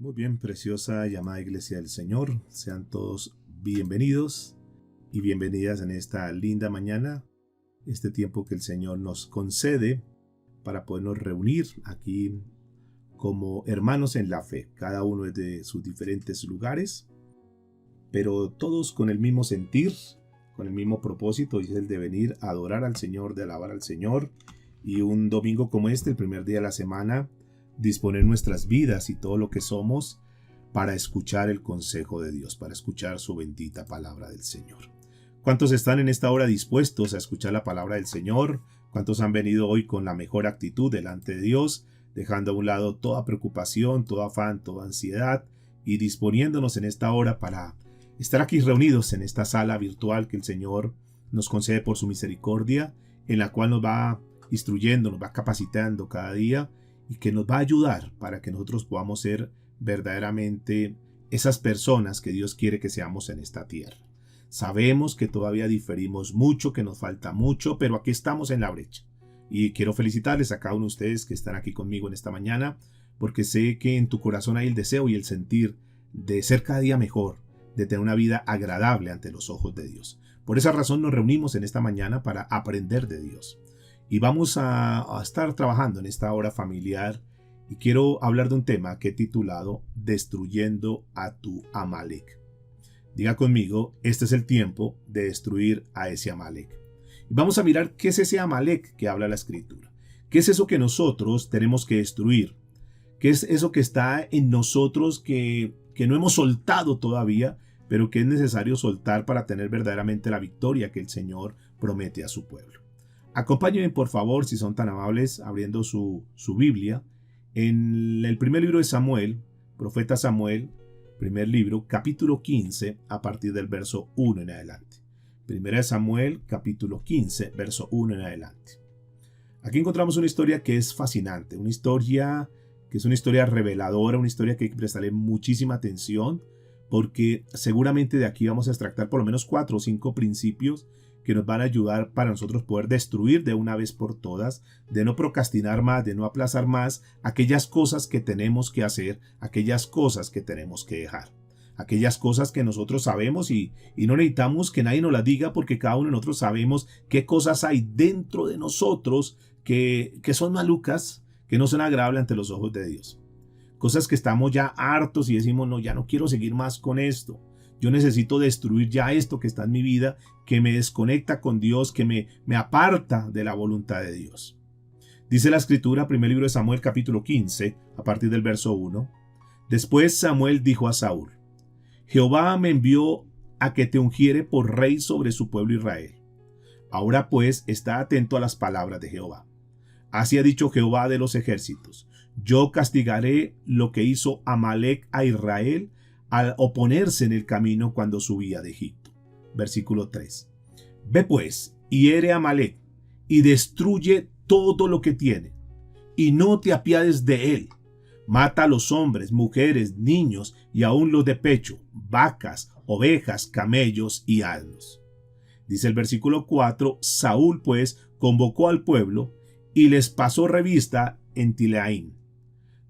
Muy bien, preciosa y amada Iglesia del Señor, sean todos bienvenidos y bienvenidas en esta linda mañana, este tiempo que el Señor nos concede para podernos reunir aquí como hermanos en la fe, cada uno desde sus diferentes lugares, pero todos con el mismo sentir, con el mismo propósito, y es el de venir a adorar al Señor, de alabar al Señor, y un domingo como este, el primer día de la semana, disponer nuestras vidas y todo lo que somos para escuchar el consejo de Dios, para escuchar su bendita palabra del Señor. ¿Cuántos están en esta hora dispuestos a escuchar la palabra del Señor? ¿Cuántos han venido hoy con la mejor actitud delante de Dios, dejando a un lado toda preocupación, todo afán, toda ansiedad y disponiéndonos en esta hora para estar aquí reunidos en esta sala virtual que el Señor nos concede por su misericordia, en la cual nos va instruyendo, nos va capacitando cada día y que nos va a ayudar para que nosotros podamos ser verdaderamente esas personas que Dios quiere que seamos en esta tierra. Sabemos que todavía diferimos mucho, que nos falta mucho, pero aquí estamos en la brecha. Y quiero felicitarles a cada uno de ustedes que están aquí conmigo en esta mañana, porque sé que en tu corazón hay el deseo y el sentir de ser cada día mejor, de tener una vida agradable ante los ojos de Dios. Por esa razón nos reunimos en esta mañana para aprender de Dios. Y vamos a estar trabajando en esta hora familiar y quiero hablar de un tema que he titulado Destruyendo a tu Amalek. Diga conmigo, este es el tiempo de destruir a ese Amalek. Y vamos a mirar qué es ese Amalek que habla la Escritura. ¿Qué es eso que nosotros tenemos que destruir? ¿Qué es eso que está en nosotros que no hemos soltado todavía, pero que es necesario soltar para tener verdaderamente la victoria que el Señor promete a su pueblo? Acompáñenme por favor, si son tan amables, abriendo su Biblia en el primer libro de Samuel, profeta Samuel, primer libro, capítulo 15, a partir del verso 1 en adelante. Primera de Samuel, capítulo 15, verso 1 en adelante. Aquí encontramos una historia que es fascinante, una historia que es una historia reveladora, una historia que hay que prestarle muchísima atención, porque seguramente de aquí vamos a extractar por lo menos 4 o 5 principios que nos van a ayudar para nosotros poder destruir de una vez por todas, de no procrastinar más, de no aplazar más aquellas cosas que tenemos que hacer, aquellas cosas que tenemos que dejar, aquellas cosas que nosotros sabemos y no necesitamos que nadie nos las diga porque cada uno de nosotros sabemos qué cosas hay dentro de nosotros que son malucas, que no son agradables ante los ojos de Dios. Cosas que estamos ya hartos y decimos, no, ya no quiero seguir más con esto. Yo necesito destruir ya esto que está en mi vida, que me desconecta con Dios, que me aparta de la voluntad de Dios. Dice la Escritura, primer libro de Samuel, capítulo 15, a partir del verso 1. Después Samuel dijo a Saúl, Jehová me envió a que te ungiere por rey sobre su pueblo Israel. Ahora pues, está atento a las palabras de Jehová. Así ha dicho Jehová de los ejércitos, yo castigaré lo que hizo Amalek a Israel al oponerse en el camino cuando subía de Egipto. Versículo 3. Ve pues, y hiere a Amalek, y destruye todo lo que tiene, y no te apiades de él. Mata a los hombres, mujeres, niños, y aun los de pecho, vacas, ovejas, camellos y asnos. Dice el versículo 4, Saúl pues convocó al pueblo, y les pasó revista en Tileaín,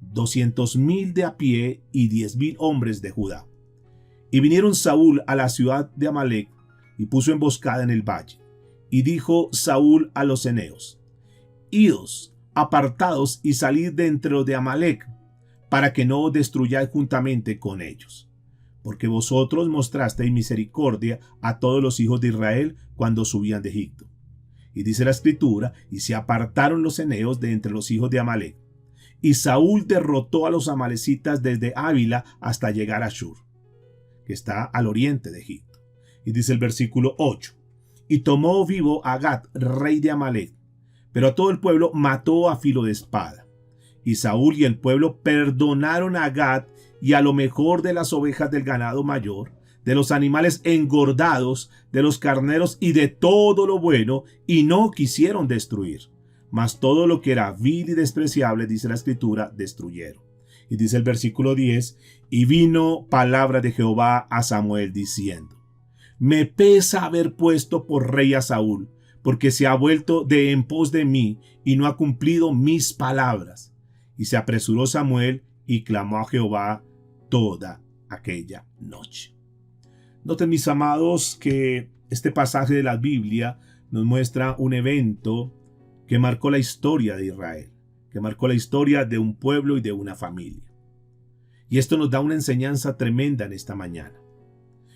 200,000 de a pie y 10,000 hombres de Judá. Y vinieron Saúl a la ciudad de Amalek y puso emboscada en el valle. Y dijo Saúl a los eneos, Idos, apartados y salid de entre los de Amalek, para que no os destruyáis juntamente con ellos. Porque vosotros mostrasteis misericordia a todos los hijos de Israel cuando subían de Egipto. Y dice la Escritura, y se apartaron los eneos de entre los hijos de Amalek. Y Saúl derrotó a los amalecitas desde Ávila hasta llegar a Shur, que está al oriente de Egipto. Y dice el versículo 8, y tomó vivo a Gat, rey de Amalek, pero a todo el pueblo mató a filo de espada. Y Saúl y el pueblo perdonaron a Gat y a lo mejor de las ovejas del ganado mayor, de los animales engordados, de los carneros y de todo lo bueno, y no quisieron destruir. Mas todo lo que era vil y despreciable, dice la Escritura, destruyeron. Y dice el versículo 10, y vino palabra de Jehová a Samuel diciendo, me pesa haber puesto por rey a Saúl, porque se ha vuelto de en pos de mí y no ha cumplido mis palabras. Y se apresuró Samuel y clamó a Jehová toda aquella noche. Noten, mis amados, que este pasaje de la Biblia nos muestra un evento que marcó la historia de Israel, que marcó la historia de un pueblo y de una familia. Y esto nos da una enseñanza tremenda en esta mañana.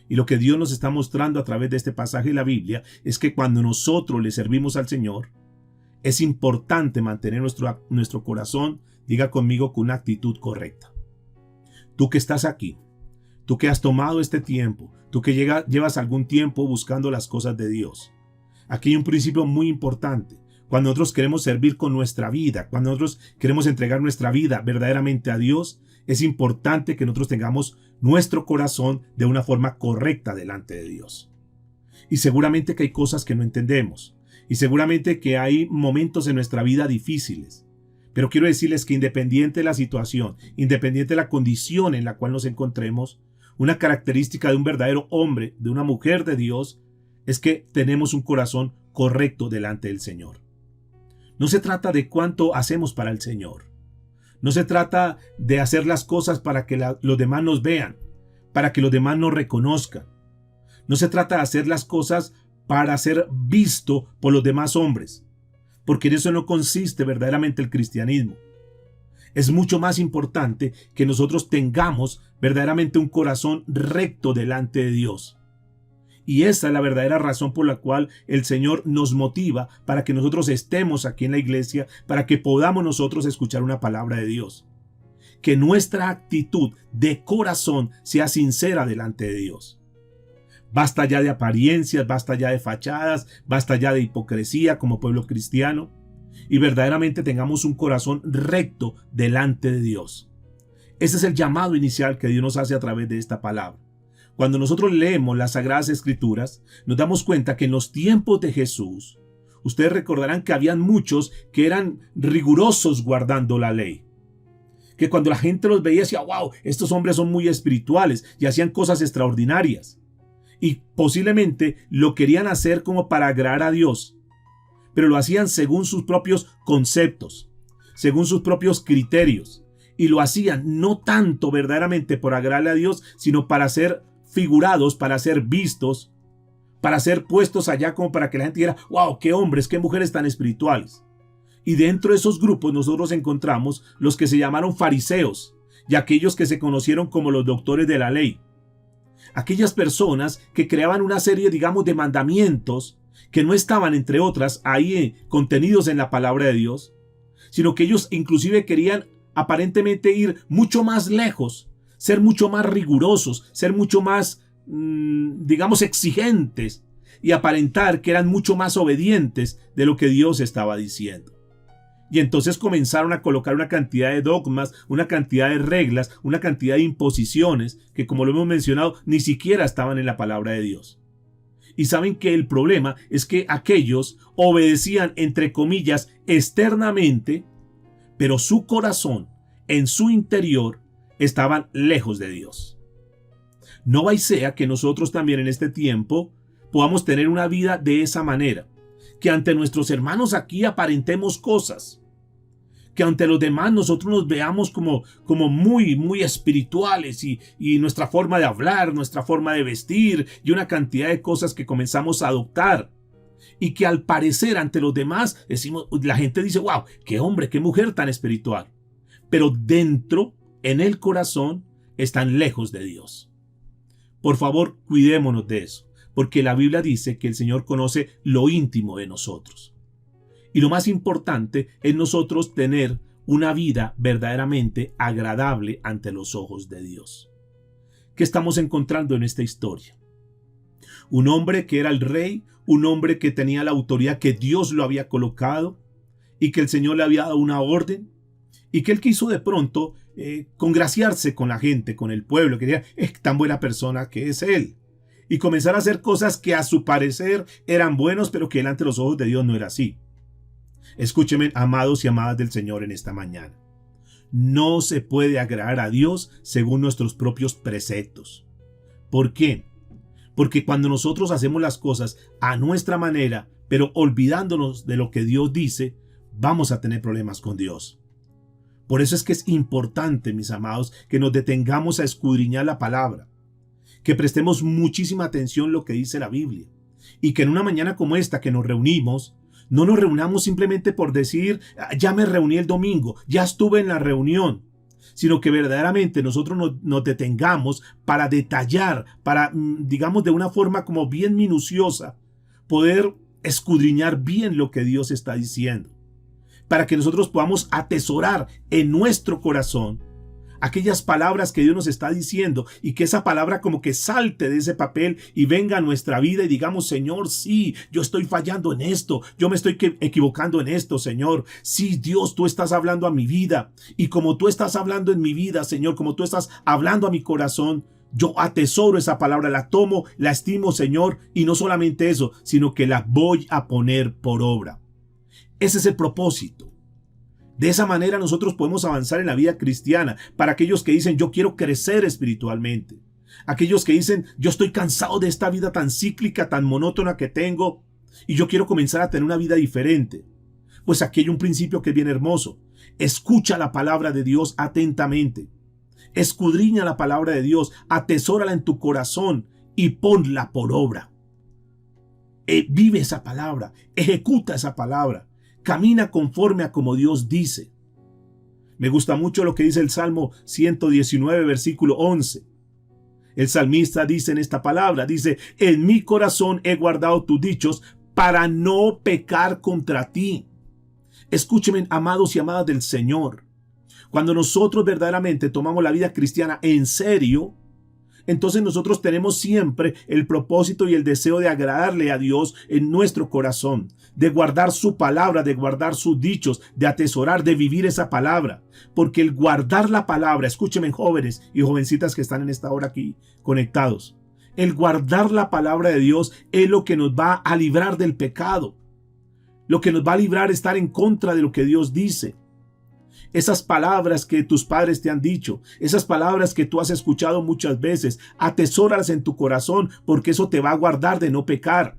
Y lo que Dios nos está mostrando a través de este pasaje de la Biblia es que cuando nosotros le servimos al Señor, es importante mantener nuestro corazón, diga conmigo, con una actitud correcta. Tú que estás aquí, tú que has tomado este tiempo, tú que llevas algún tiempo buscando las cosas de Dios. Aquí hay un principio muy importante. Cuando nosotros queremos servir con nuestra vida, cuando nosotros queremos entregar nuestra vida verdaderamente a Dios, es importante que nosotros tengamos nuestro corazón de una forma correcta delante de Dios. Y seguramente que hay cosas que no entendemos. Y seguramente que hay momentos en nuestra vida difíciles. Pero quiero decirles que independiente de la situación, independiente de la condición en la cual nos encontremos, una característica de un verdadero hombre, de una mujer de Dios, es que tenemos un corazón correcto delante del Señor. No se trata de cuánto hacemos para el Señor. No se trata de hacer las cosas para que los demás nos vean, para que los demás nos reconozcan. No se trata de hacer las cosas para ser visto por los demás hombres, porque en eso no consiste verdaderamente el cristianismo. Es mucho más importante que nosotros tengamos verdaderamente un corazón recto delante de Dios. Y esa es la verdadera razón por la cual el Señor nos motiva para que nosotros estemos aquí en la iglesia, para que podamos nosotros escuchar una palabra de Dios. Que nuestra actitud de corazón sea sincera delante de Dios. Basta ya de apariencias, basta ya de fachadas, basta ya de hipocresía como pueblo cristiano. Y verdaderamente tengamos un corazón recto delante de Dios. Ese es el llamado inicial que Dios nos hace a través de esta palabra. Cuando nosotros leemos las Sagradas Escrituras, nos damos cuenta que en los tiempos de Jesús, ustedes recordarán que habían muchos que eran rigurosos guardando la ley. Que cuando la gente los veía decía, wow, estos hombres son muy espirituales y hacían cosas extraordinarias. Y posiblemente lo querían hacer como para agradar a Dios, pero lo hacían según sus propios conceptos, según sus propios criterios. Y lo hacían no tanto verdaderamente por agradarle a Dios, sino para ser figurados, para ser vistos, para ser puestos allá como para que la gente dijera, wow, qué hombres, qué mujeres tan espirituales. Y dentro de esos grupos nosotros encontramos los que se llamaron fariseos y aquellos que se conocieron como los doctores de la ley. Aquellas personas que creaban una serie, digamos, de mandamientos que no estaban, entre otras, ahí contenidos en la palabra de Dios, sino que ellos inclusive querían aparentemente ir mucho más lejos, ser mucho más rigurosos, ser mucho más, digamos, exigentes y aparentar que eran mucho más obedientes de lo que Dios estaba diciendo. Y entonces comenzaron a colocar una cantidad de dogmas, una cantidad de reglas, una cantidad de imposiciones que, como lo hemos mencionado, ni siquiera estaban en la palabra de Dios. Y saben que el problema es que aquellos obedecían, entre comillas, externamente, pero su corazón, en su interior, estaban lejos de Dios. No vaya sea que nosotros también en este tiempo podamos tener una vida de esa manera, que ante nuestros hermanos aquí aparentemos cosas, que ante los demás nosotros nos veamos como muy espirituales y nuestra forma de hablar, nuestra forma de vestir y una cantidad de cosas que comenzamos a adoptar. Y que al parecer ante los demás la gente dice, wow, qué hombre, qué mujer tan espiritual. Pero dentro, en el corazón, están lejos de Dios. Por favor, cuidémonos de eso, porque la Biblia dice que el Señor conoce lo íntimo de nosotros. Y lo más importante es nosotros tener una vida verdaderamente agradable ante los ojos de Dios. ¿Qué estamos encontrando en esta historia? Un hombre que era el rey, un hombre que tenía la autoridad que Dios lo había colocado y que el Señor le había dado una orden y que él quiso de pronto congraciarse con la gente, con el pueblo, que decía, es tan buena persona que es él. Y comenzar a hacer cosas que a su parecer eran buenos, pero que delante de los ojos de Dios no era así. Escúcheme, amados y amadas del Señor, en esta mañana. No se puede agradar a Dios según nuestros propios preceptos. ¿Por qué? Porque cuando nosotros hacemos las cosas a nuestra manera, pero olvidándonos de lo que Dios dice, vamos a tener problemas con Dios. Por eso es que es importante, mis amados, que nos detengamos a escudriñar la palabra, que prestemos muchísima atención a lo que dice la Biblia y que en una mañana como esta que nos reunimos, no nos reunamos simplemente por decir, ya me reuní el domingo, ya estuve en la reunión, sino que verdaderamente nosotros nos detengamos para detallar, para, digamos, de una forma como bien minuciosa, poder escudriñar bien lo que Dios está diciendo, para que nosotros podamos atesorar en nuestro corazón aquellas palabras que Dios nos está diciendo y que esa palabra como que salte de ese papel y venga a nuestra vida y digamos, Señor, sí, yo estoy fallando en esto, yo me estoy equivocando en esto, Señor. Sí, Dios, tú estás hablando a mi vida y como tú estás hablando en mi vida, Señor, como tú estás hablando a mi corazón, yo atesoro esa palabra, la tomo, la estimo, Señor, y no solamente eso, sino que la voy a poner por obra. Ese es el propósito. De esa manera nosotros podemos avanzar en la vida cristiana. Para aquellos que dicen, yo quiero crecer espiritualmente. Aquellos que dicen, yo estoy cansado de esta vida tan cíclica, tan monótona que tengo, y yo quiero comenzar a tener una vida diferente. Pues aquí hay un principio que es bien hermoso. Escucha la palabra de Dios atentamente. Escudriña la palabra de Dios, atesórala en tu corazón y ponla por obra. Vive esa palabra, ejecuta esa palabra. Camina conforme a como Dios dice. Me gusta mucho lo que dice el Salmo 119, versículo 11. El salmista dice en esta palabra, dice, en mi corazón he guardado tus dichos para no pecar contra ti. Escúchenme, amados y amadas del Señor. Cuando nosotros verdaderamente tomamos la vida cristiana en serio, entonces nosotros tenemos siempre el propósito y el deseo de agradarle a Dios en nuestro corazón, de guardar su palabra, de guardar sus dichos, de atesorar, de vivir esa palabra. Porque el guardar la palabra, escúchenme jóvenes y jovencitas que están en esta hora aquí conectados, el guardar la palabra de Dios es lo que nos va a librar del pecado, lo que nos va a librar de estar en contra de lo que Dios dice. Esas palabras que tus padres te han dicho, esas palabras que tú has escuchado muchas veces, atesóralas en tu corazón porque eso te va a guardar de no pecar.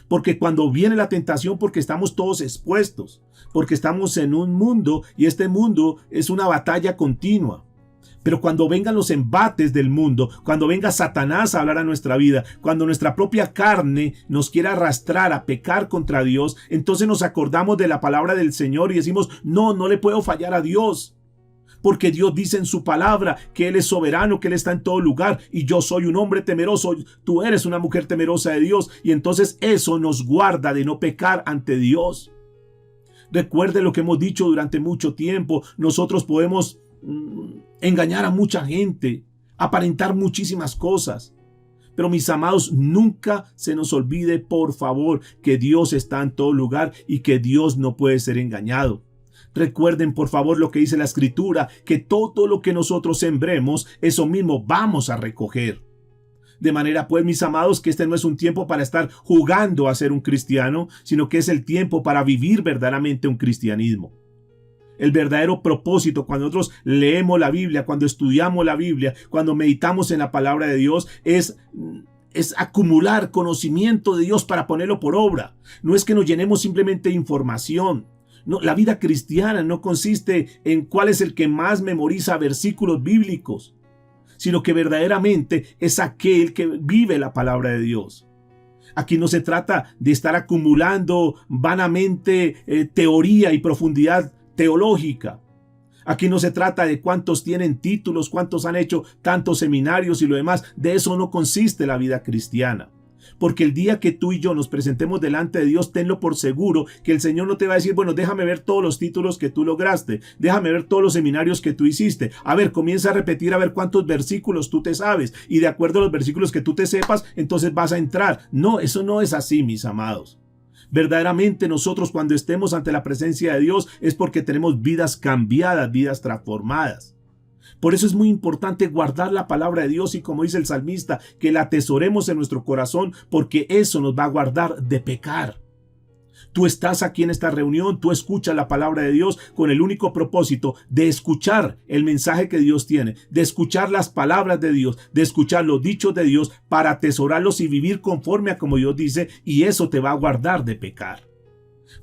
Porque cuando viene la tentación, porque estamos todos expuestos, porque estamos en un mundo y este mundo es una batalla continua. Pero cuando vengan los embates del mundo, cuando venga Satanás a hablar a nuestra vida, cuando nuestra propia carne nos quiera arrastrar a pecar contra Dios, entonces nos acordamos de la palabra del Señor y decimos, no le puedo fallar a Dios. Porque Dios dice en su palabra que Él es soberano, que Él está en todo lugar y yo soy un hombre temeroso, tú eres una mujer temerosa de Dios y entonces eso nos guarda de no pecar ante Dios. Recuerde lo que hemos dicho durante mucho tiempo, nosotros podemos engañar a mucha gente, aparentar muchísimas cosas. Pero mis amados, nunca se nos olvide, por favor, que Dios está en todo lugar y que Dios no puede ser engañado. Recuerden, por favor, lo que dice la Escritura, que todo lo que nosotros sembremos, eso mismo vamos a recoger. De manera, pues, mis amados, que este no es un tiempo para estar jugando a ser un cristiano, sino que es el tiempo para vivir verdaderamente un cristianismo. El verdadero propósito cuando nosotros leemos la Biblia, cuando estudiamos la Biblia, cuando meditamos en la palabra de Dios, es acumular conocimiento de Dios para ponerlo por obra. No es que nos llenemos simplemente de información. No, la vida cristiana no consiste en cuál es el que más memoriza versículos bíblicos, sino que verdaderamente es aquel que vive la palabra de Dios. Aquí no se trata de estar acumulando vanamente teoría y profundidad teológica. Aquí no se trata de cuántos tienen títulos, cuántos han hecho tantos seminarios y lo demás. De eso no consiste la vida cristiana. Porque el día que tú y yo nos presentemos delante de Dios, tenlo por seguro que el Señor no te va a decir, bueno, déjame ver todos los títulos que tú lograste, déjame ver todos los seminarios que tú hiciste. A ver, comienza a repetir a ver cuántos versículos tú te sabes y de acuerdo a los versículos que tú te sepas, entonces vas a entrar. No, eso no es así, mis amados. Verdaderamente nosotros cuando estemos ante la presencia de Dios es porque tenemos vidas cambiadas, vidas transformadas. Por eso es muy importante guardar la palabra de Dios y como dice el salmista, que la atesoremos en nuestro corazón porque eso nos va a guardar de pecar. Tú estás aquí en esta reunión, tú escuchas la palabra de Dios con el único propósito de escuchar el mensaje que Dios tiene, de escuchar las palabras de Dios, de escuchar los dichos de Dios para atesorarlos y vivir conforme a como Dios dice y eso te va a guardar de pecar.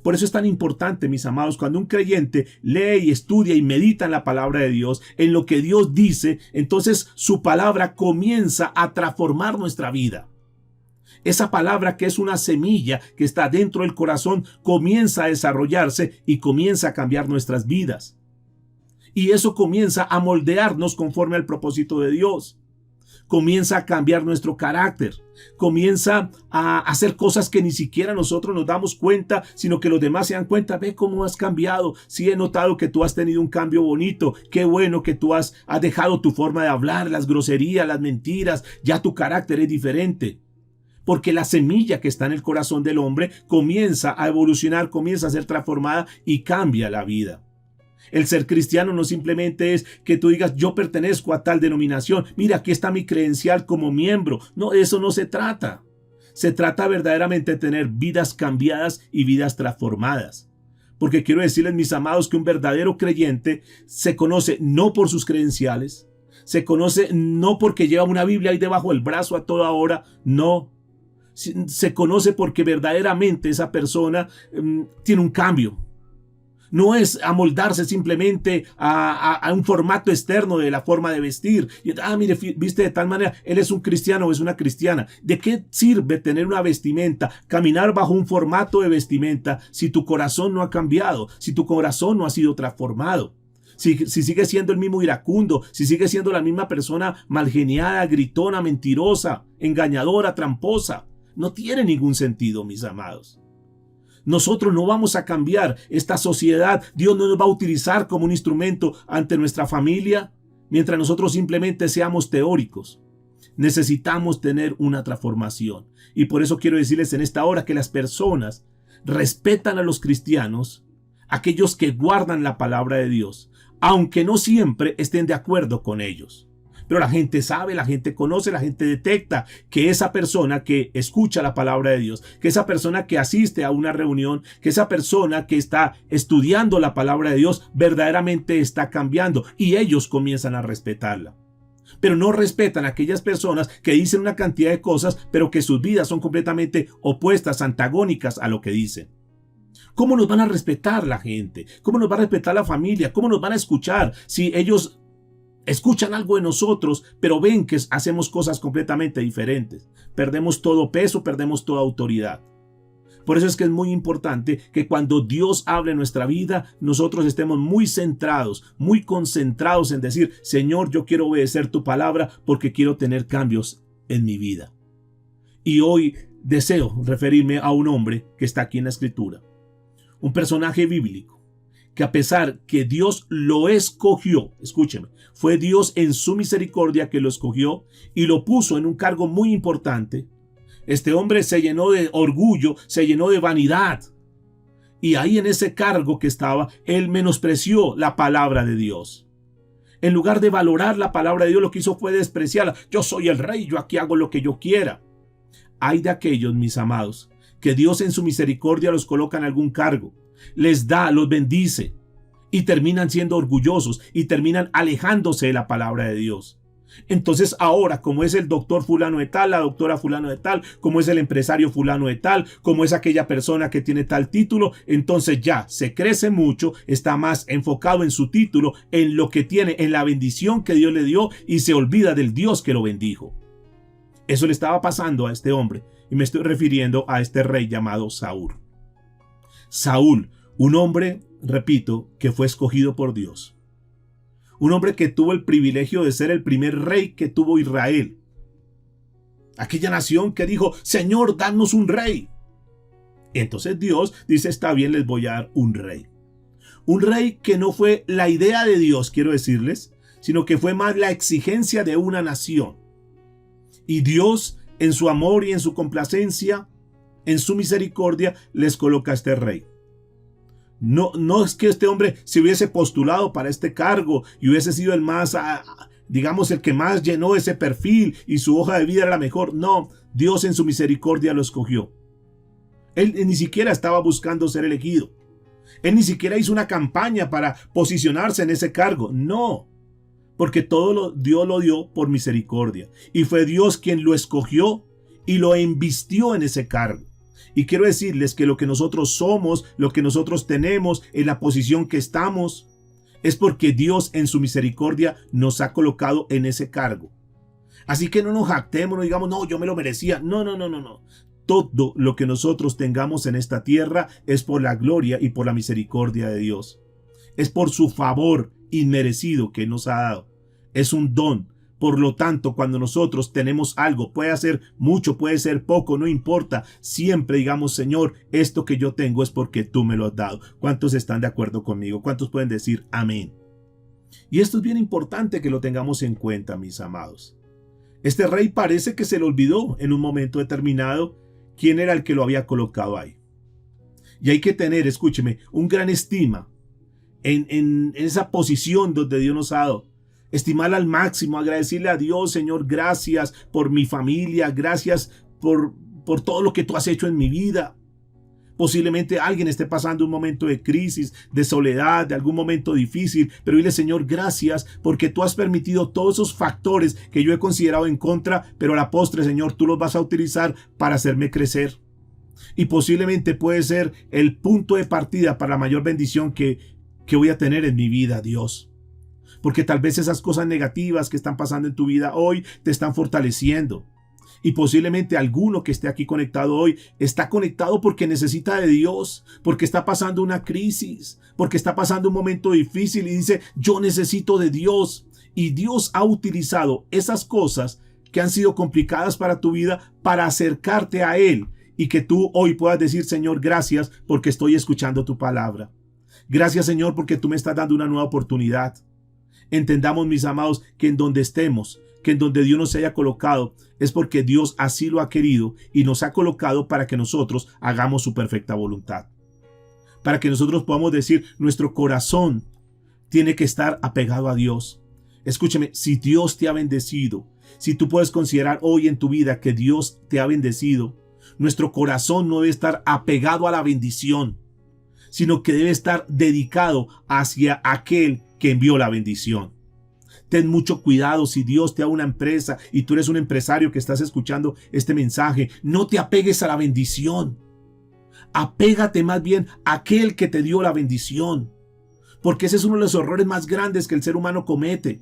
Por eso es tan importante, mis amados, cuando un creyente lee y estudia y medita en la palabra de Dios, en lo que Dios dice, entonces su palabra comienza a transformar nuestra vida. Esa palabra, que es una semilla que está dentro del corazón, comienza a desarrollarse y comienza a cambiar nuestras vidas. Y eso comienza a moldearnos conforme al propósito de Dios. Comienza a cambiar nuestro carácter, comienza a hacer cosas que ni siquiera nosotros nos damos cuenta, sino que los demás se dan cuenta. Ve cómo has cambiado. Sí, he notado que tú has tenido un cambio bonito. Qué bueno que tú has dejado tu forma de hablar, las groserías, las mentiras. Ya tu carácter es diferente. Porque la semilla que está en el corazón del hombre comienza a evolucionar, comienza a ser transformada y cambia la vida. El ser cristiano no simplemente es que tú digas: yo pertenezco a tal denominación, mira, aquí está mi credencial como miembro. No, eso no se trata. Se trata verdaderamente de tener vidas cambiadas y vidas transformadas. Porque quiero decirles, mis amados, que un verdadero creyente se conoce no por sus credenciales, se conoce no porque lleva una Biblia ahí debajo del brazo a toda hora, no. Se conoce porque verdaderamente esa persona tiene un cambio. No es amoldarse simplemente a un formato externo de la forma de vestir. Mire, viste de tal manera, él es un cristiano o es una cristiana. ¿De qué sirve tener una vestimenta, caminar bajo un formato de vestimenta, si tu corazón no ha cambiado, si tu corazón no ha sido transformado? Si sigue siendo el mismo iracundo, si sigue siendo la misma persona malgeniada, gritona, mentirosa, engañadora, tramposa. No tiene ningún sentido, mis amados. Nosotros no vamos a cambiar esta sociedad. Dios no nos va a utilizar como un instrumento ante nuestra familia mientras nosotros simplemente seamos teóricos. Necesitamos tener una transformación. Y por eso quiero decirles en esta hora que las personas respetan a los cristianos, aquellos que guardan la palabra de Dios, aunque no siempre estén de acuerdo con ellos. Pero la gente sabe, la gente conoce, la gente detecta que esa persona que escucha la palabra de Dios, que esa persona que asiste a una reunión, que esa persona que está estudiando la palabra de Dios verdaderamente está cambiando, y ellos comienzan a respetarla. Pero no respetan a aquellas personas que dicen una cantidad de cosas, pero que sus vidas son completamente opuestas, antagónicas a lo que dicen. ¿Cómo nos van a respetar la gente? ¿Cómo nos va a respetar la familia? ¿Cómo nos van a escuchar si ellos escuchan algo de nosotros, pero ven que hacemos cosas completamente diferentes? Perdemos todo peso, perdemos toda autoridad. Por eso es que es muy importante que cuando Dios hable en nuestra vida, nosotros estemos muy centrados, muy concentrados en decir: Señor, yo quiero obedecer tu palabra porque quiero tener cambios en mi vida. Y hoy deseo referirme a un hombre que está aquí en la Escritura, un personaje bíblico, que a pesar que Dios lo escogió, escúcheme, fue Dios en su misericordia que lo escogió y lo puso en un cargo muy importante. Este hombre se llenó de orgullo, se llenó de vanidad. Y ahí en ese cargo que estaba, él menospreció la palabra de Dios. En lugar de valorar la palabra de Dios, lo que hizo fue despreciarla. Yo soy el rey, yo aquí hago lo que yo quiera. Hay de aquellos, mis amados, que Dios en su misericordia los coloca en algún cargo, les da, los bendice, y terminan siendo orgullosos y terminan alejándose de la palabra de Dios. Entonces ahora, como es el doctor fulano de tal, la doctora fulano de tal, como es el empresario fulano de tal, como es aquella persona que tiene tal título, entonces ya se crece mucho, está más enfocado en su título, en lo que tiene, en la bendición que Dios le dio, y se olvida del Dios que lo bendijo. Eso le estaba pasando a este hombre, y me estoy refiriendo a este rey llamado Saúl. Saúl, un hombre, repito, que fue escogido por Dios. Un hombre que tuvo el privilegio de ser el primer rey que tuvo Israel. Aquella nación que dijo: Señor, danos un rey. Entonces Dios dice: está bien, les voy a dar un rey. Un rey que no fue la idea de Dios, quiero decirles, sino que fue más la exigencia de una nación. Y Dios, en su amor y en su complacencia, en su misericordia, les coloca a este rey. No es que este hombre se hubiese postulado para este cargo y hubiese sido el más, digamos, el que más llenó ese perfil y su hoja de vida era la mejor. No, Dios en su misericordia lo escogió. Él ni siquiera estaba buscando ser elegido. Él ni siquiera hizo una campaña para posicionarse en ese cargo. No, porque Dios lo dio por misericordia. Y fue Dios quien lo escogió y lo embistió en ese cargo. Y quiero decirles que lo que nosotros somos, lo que nosotros tenemos, en la posición que estamos, es porque Dios en su misericordia nos ha colocado en ese cargo. Así que no nos jactemos, no digamos, no, yo me lo merecía. No. Todo lo que nosotros tengamos en esta tierra es por la gloria y por la misericordia de Dios. Es por su favor inmerecido que nos ha dado. Es un don. Por lo tanto, cuando nosotros tenemos algo, puede ser mucho, puede ser poco, no importa. Siempre digamos, Señor, esto que yo tengo es porque tú me lo has dado. ¿Cuántos están de acuerdo conmigo? ¿Cuántos pueden decir amén? Y esto es bien importante que lo tengamos en cuenta, mis amados. Este rey parece que se le olvidó en un momento determinado quién era el que lo había colocado ahí. Y hay que tener, escúcheme, un gran estima en esa posición donde Dios nos ha dado. Estimarla al máximo, agradecerle a Dios, Señor, gracias por mi familia, gracias por todo lo que tú has hecho en mi vida. Posiblemente alguien esté pasando un momento de crisis, de soledad, de algún momento difícil, pero dile, Señor, gracias porque tú has permitido todos esos factores que yo he considerado en contra, pero a la postre, Señor, tú los vas a utilizar para hacerme crecer. Y posiblemente puede ser el punto de partida para la mayor bendición que voy a tener en mi vida, Dios. Porque tal vez esas cosas negativas que están pasando en tu vida hoy te están fortaleciendo. Y posiblemente alguno que esté aquí conectado hoy está conectado porque necesita de Dios, porque está pasando una crisis, porque está pasando un momento difícil y dice, yo necesito de Dios. Y Dios ha utilizado esas cosas que han sido complicadas para tu vida para acercarte a Él y que tú hoy puedas decir, Señor, gracias porque estoy escuchando tu palabra. Gracias, Señor, porque tú me estás dando una nueva oportunidad. Entendamos, mis amados, que en donde estemos, que en donde Dios nos haya colocado, es porque Dios así lo ha querido y nos ha colocado para que nosotros hagamos su perfecta voluntad. Para que nosotros podamos decir, nuestro corazón tiene que estar apegado a Dios. Escúcheme, si Dios te ha bendecido, si tú puedes considerar hoy en tu vida que Dios te ha bendecido, nuestro corazón no debe estar apegado a la bendición, sino que debe estar dedicado hacia aquel que envió la bendición. Ten mucho cuidado si Dios te da una empresa y tú eres un empresario que estás escuchando este mensaje. No te apegues a la bendición. Apégate más bien a aquel que te dio la bendición. Porque ese es uno de los errores más grandes que el ser humano comete.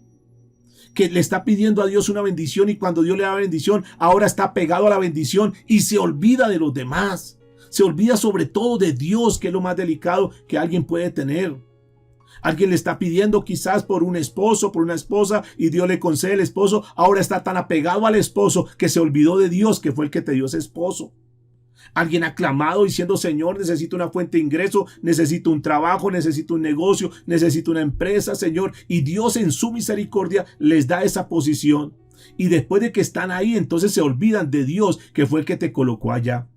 Que le está pidiendo a Dios una bendición y cuando Dios le da la bendición, ahora está pegado a la bendición y se olvida de los demás. Se olvida sobre todo de Dios, que es lo más delicado que alguien puede tener. Alguien le está pidiendo quizás por un esposo, por una esposa, y Dios le concede el esposo. Ahora está tan apegado al esposo que se olvidó de Dios, que fue el que te dio ese esposo. Alguien ha clamado diciendo, Señor, necesito una fuente de ingreso, necesito un trabajo, necesito un negocio, necesito una empresa, Señor. Y Dios en su misericordia les da esa posición. Y después de que están ahí, entonces se olvidan de Dios, que fue el que te colocó allá.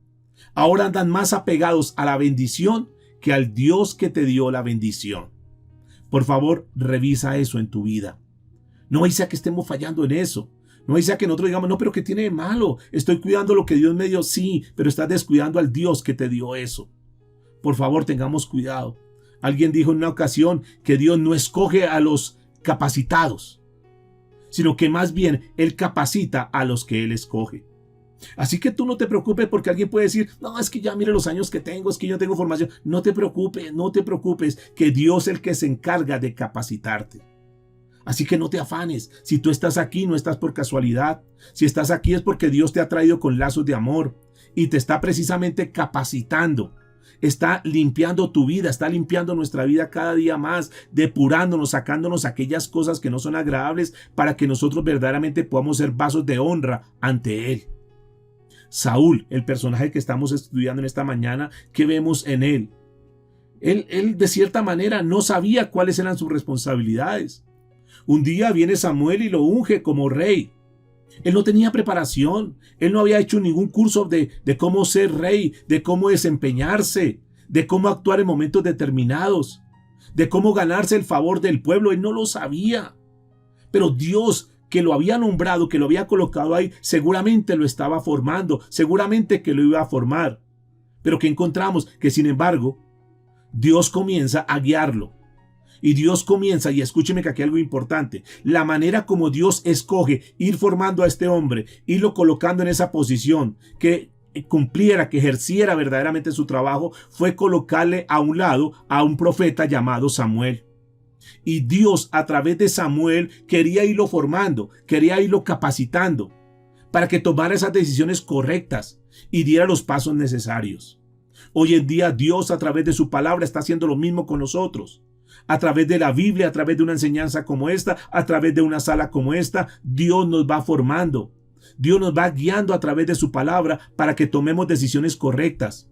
Ahora andan más apegados a la bendición que al Dios que te dio la bendición. Por favor, revisa eso en tu vida. No sea que estemos fallando en eso. No sea que nosotros digamos, no, pero ¿qué tiene de malo? Estoy cuidando lo que Dios me dio. Sí, pero estás descuidando al Dios que te dio eso. Por favor, tengamos cuidado. Alguien dijo en una ocasión que Dios no escoge a los capacitados, sino que más bien Él capacita a los que Él escoge. Así que tú no te preocupes porque alguien puede decir, no, es que ya mire los años que tengo, es que yo tengo formación. No te preocupes, que Dios es el que se encarga de capacitarte. Así que no te afanes. Si tú estás aquí, no estás por casualidad. Si estás aquí es porque Dios te ha traído con lazos de amor y te está precisamente capacitando. Está limpiando tu vida, está limpiando nuestra vida cada día más, depurándonos, sacándonos aquellas cosas que no son agradables para que nosotros verdaderamente podamos ser vasos de honra ante Él. Saúl, el personaje que estamos estudiando en esta mañana, ¿qué vemos en él? Él de cierta manera no sabía cuáles eran sus responsabilidades. Un día viene Samuel y lo unge como rey. Él no tenía preparación, él no había hecho ningún curso de cómo ser rey, de cómo desempeñarse, de cómo actuar en momentos determinados, de cómo ganarse el favor del pueblo. Él no lo sabía. Pero Dios, que lo había nombrado, que lo había colocado ahí, seguramente lo estaba formando, seguramente que lo iba a formar. Pero que encontramos que, sin embargo, Dios comienza a guiarlo. Y Dios comienza, y escúcheme que aquí hay algo importante, la manera como Dios escoge ir formando a este hombre, irlo colocando en esa posición, que cumpliera, que ejerciera verdaderamente su trabajo, fue colocarle a un lado a un profeta llamado Samuel. Y Dios, a través de Samuel, quería irlo formando, quería irlo capacitando para que tomara esas decisiones correctas y diera los pasos necesarios. Hoy en día Dios, a través de su palabra, está haciendo lo mismo con nosotros. A través de la Biblia, a través de una enseñanza como esta, a través de una sala como esta, Dios nos va formando. Dios nos va guiando a través de su palabra para que tomemos decisiones correctas,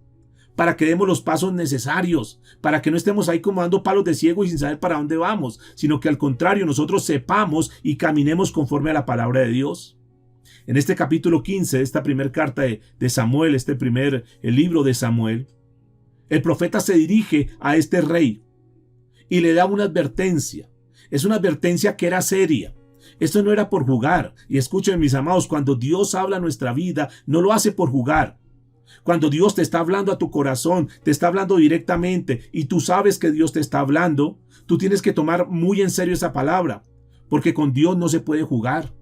para que demos los pasos necesarios, para que no estemos ahí como dando palos de ciego y sin saber para dónde vamos, sino que al contrario nosotros sepamos y caminemos conforme a la palabra de Dios. En este capítulo 15 de esta primera carta de Samuel, el libro de Samuel, el profeta se dirige a este rey y le da una advertencia. Es una advertencia que era seria. Esto no era por jugar. Y escuchen, mis amados, cuando Dios habla a nuestra vida, no lo hace por jugar. Cuando Dios te está hablando a tu corazón, te está hablando directamente y tú sabes que Dios te está hablando, tú tienes que tomar muy en serio esa palabra, porque con Dios no se puede jugar.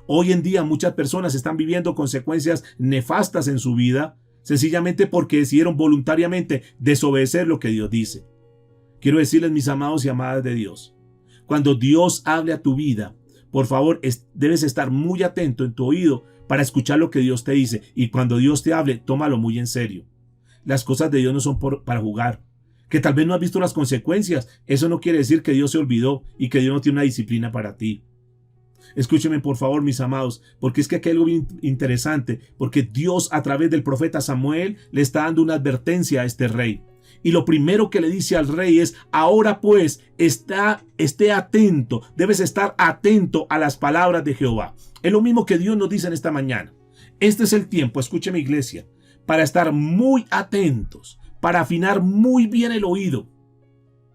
Hoy en día muchas personas están viviendo consecuencias nefastas en su vida, sencillamente porque decidieron voluntariamente desobedecer lo que Dios dice. Quiero decirles, mis amados y amadas de Dios, cuando Dios hable a tu vida, por favor, debes estar muy atento en tu oído para escuchar lo que Dios te dice. Y cuando Dios te hable, tómalo muy en serio. Las cosas de Dios no son para jugar. Que tal vez no has visto las consecuencias. Eso no quiere decir que Dios se olvidó y que Dios no tiene una disciplina para ti. Escúcheme, por favor, mis amados, porque es que aquí hay algo bien interesante. Porque Dios, a través del profeta Samuel, le está dando una advertencia a este rey. Y lo primero que le dice al rey es: ahora pues esté atento, debes estar atento a las palabras de Jehová. Es lo mismo que Dios nos dice en esta mañana. Este es el tiempo, escúcheme, iglesia, para estar muy atentos, para afinar muy bien el oído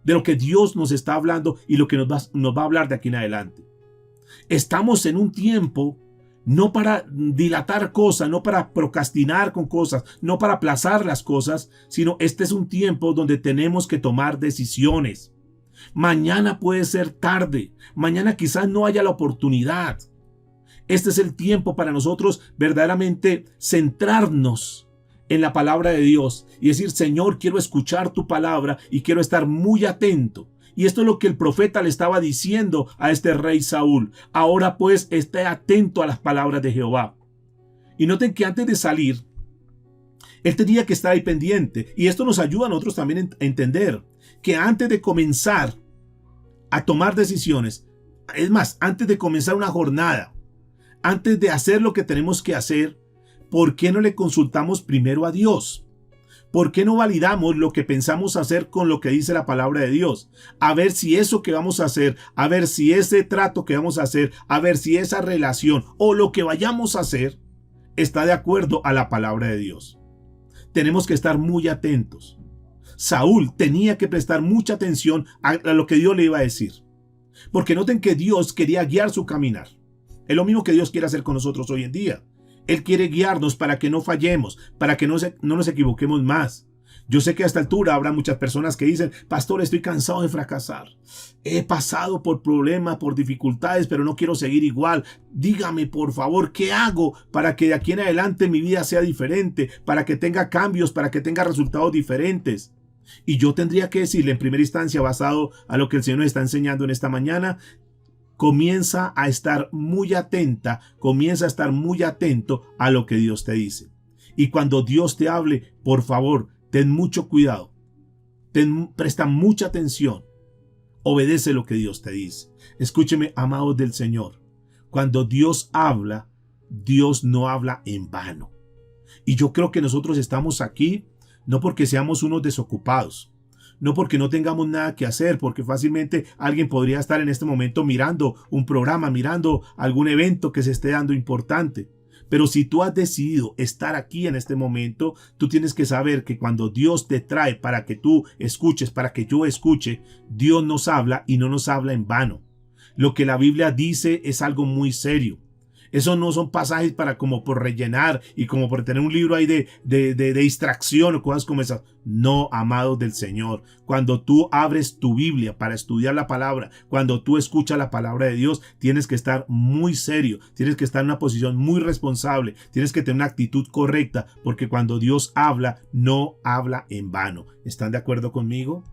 de lo que Dios nos está hablando y lo que nos va a hablar de aquí en adelante. Estamos en un tiempo no para dilatar cosas, no para procrastinar con cosas, no para aplazar las cosas, sino este es un tiempo donde tenemos que tomar decisiones. Mañana puede ser tarde, mañana quizás no haya la oportunidad. Este es el tiempo para nosotros verdaderamente centrarnos en la palabra de Dios y decir: Señor, quiero escuchar tu palabra y quiero estar muy atento. Y esto es lo que el profeta le estaba diciendo a este rey Saúl. Ahora pues esté atento a las palabras de Jehová. Y noten que antes de salir, él tenía que estar ahí pendiente. Y esto nos ayuda a nosotros también a entender que antes de comenzar a tomar decisiones, es más, antes de comenzar una jornada, antes de hacer lo que tenemos que hacer, ¿por qué no le consultamos primero a Dios? ¿Por qué no validamos lo que pensamos hacer con lo que dice la palabra de Dios? A ver si eso que vamos a hacer, a ver si ese trato que vamos a hacer, a ver si esa relación o lo que vayamos a hacer está de acuerdo a la palabra de Dios. Tenemos que estar muy atentos. Saúl tenía que prestar mucha atención a lo que Dios le iba a decir. Porque noten que Dios quería guiar su caminar. Es lo mismo que Dios quiere hacer con nosotros hoy en día. Él quiere guiarnos para que no fallemos, para que no nos equivoquemos más. Yo sé que a esta altura habrá muchas personas que dicen: pastor, estoy cansado de fracasar. He pasado por problemas, por dificultades, pero no quiero seguir igual. Dígame, por favor, ¿qué hago para que de aquí en adelante mi vida sea diferente? Para que tenga cambios, para que tenga resultados diferentes. Y yo tendría que decirle en primera instancia, basado a lo que el Señor nos está enseñando en esta mañana: comienza a estar muy atenta, comienza a estar muy atento a lo que Dios te dice. Y cuando Dios te hable, por favor, ten mucho cuidado, presta mucha atención, obedece lo que Dios te dice. Escúcheme, amados del Señor, cuando Dios habla, Dios no habla en vano. Y yo creo que nosotros estamos aquí no porque seamos unos desocupados, no porque no tengamos nada que hacer, porque fácilmente alguien podría estar en este momento mirando un programa, mirando algún evento que se esté dando importante. Pero si tú has decidido estar aquí en este momento, tú tienes que saber que cuando Dios te trae para que tú escuches, para que yo escuche, Dios nos habla y no nos habla en vano. Lo que la Biblia dice es algo muy serio. Esos no son pasajes para como por rellenar y como por tener un libro ahí de distracción o cosas como esas. No, amados del Señor. Cuando tú abres tu Biblia para estudiar la palabra, cuando tú escuchas la palabra de Dios, tienes que estar muy serio, tienes que estar en una posición muy responsable, tienes que tener una actitud correcta, porque cuando Dios habla, no habla en vano. ¿Están de acuerdo conmigo?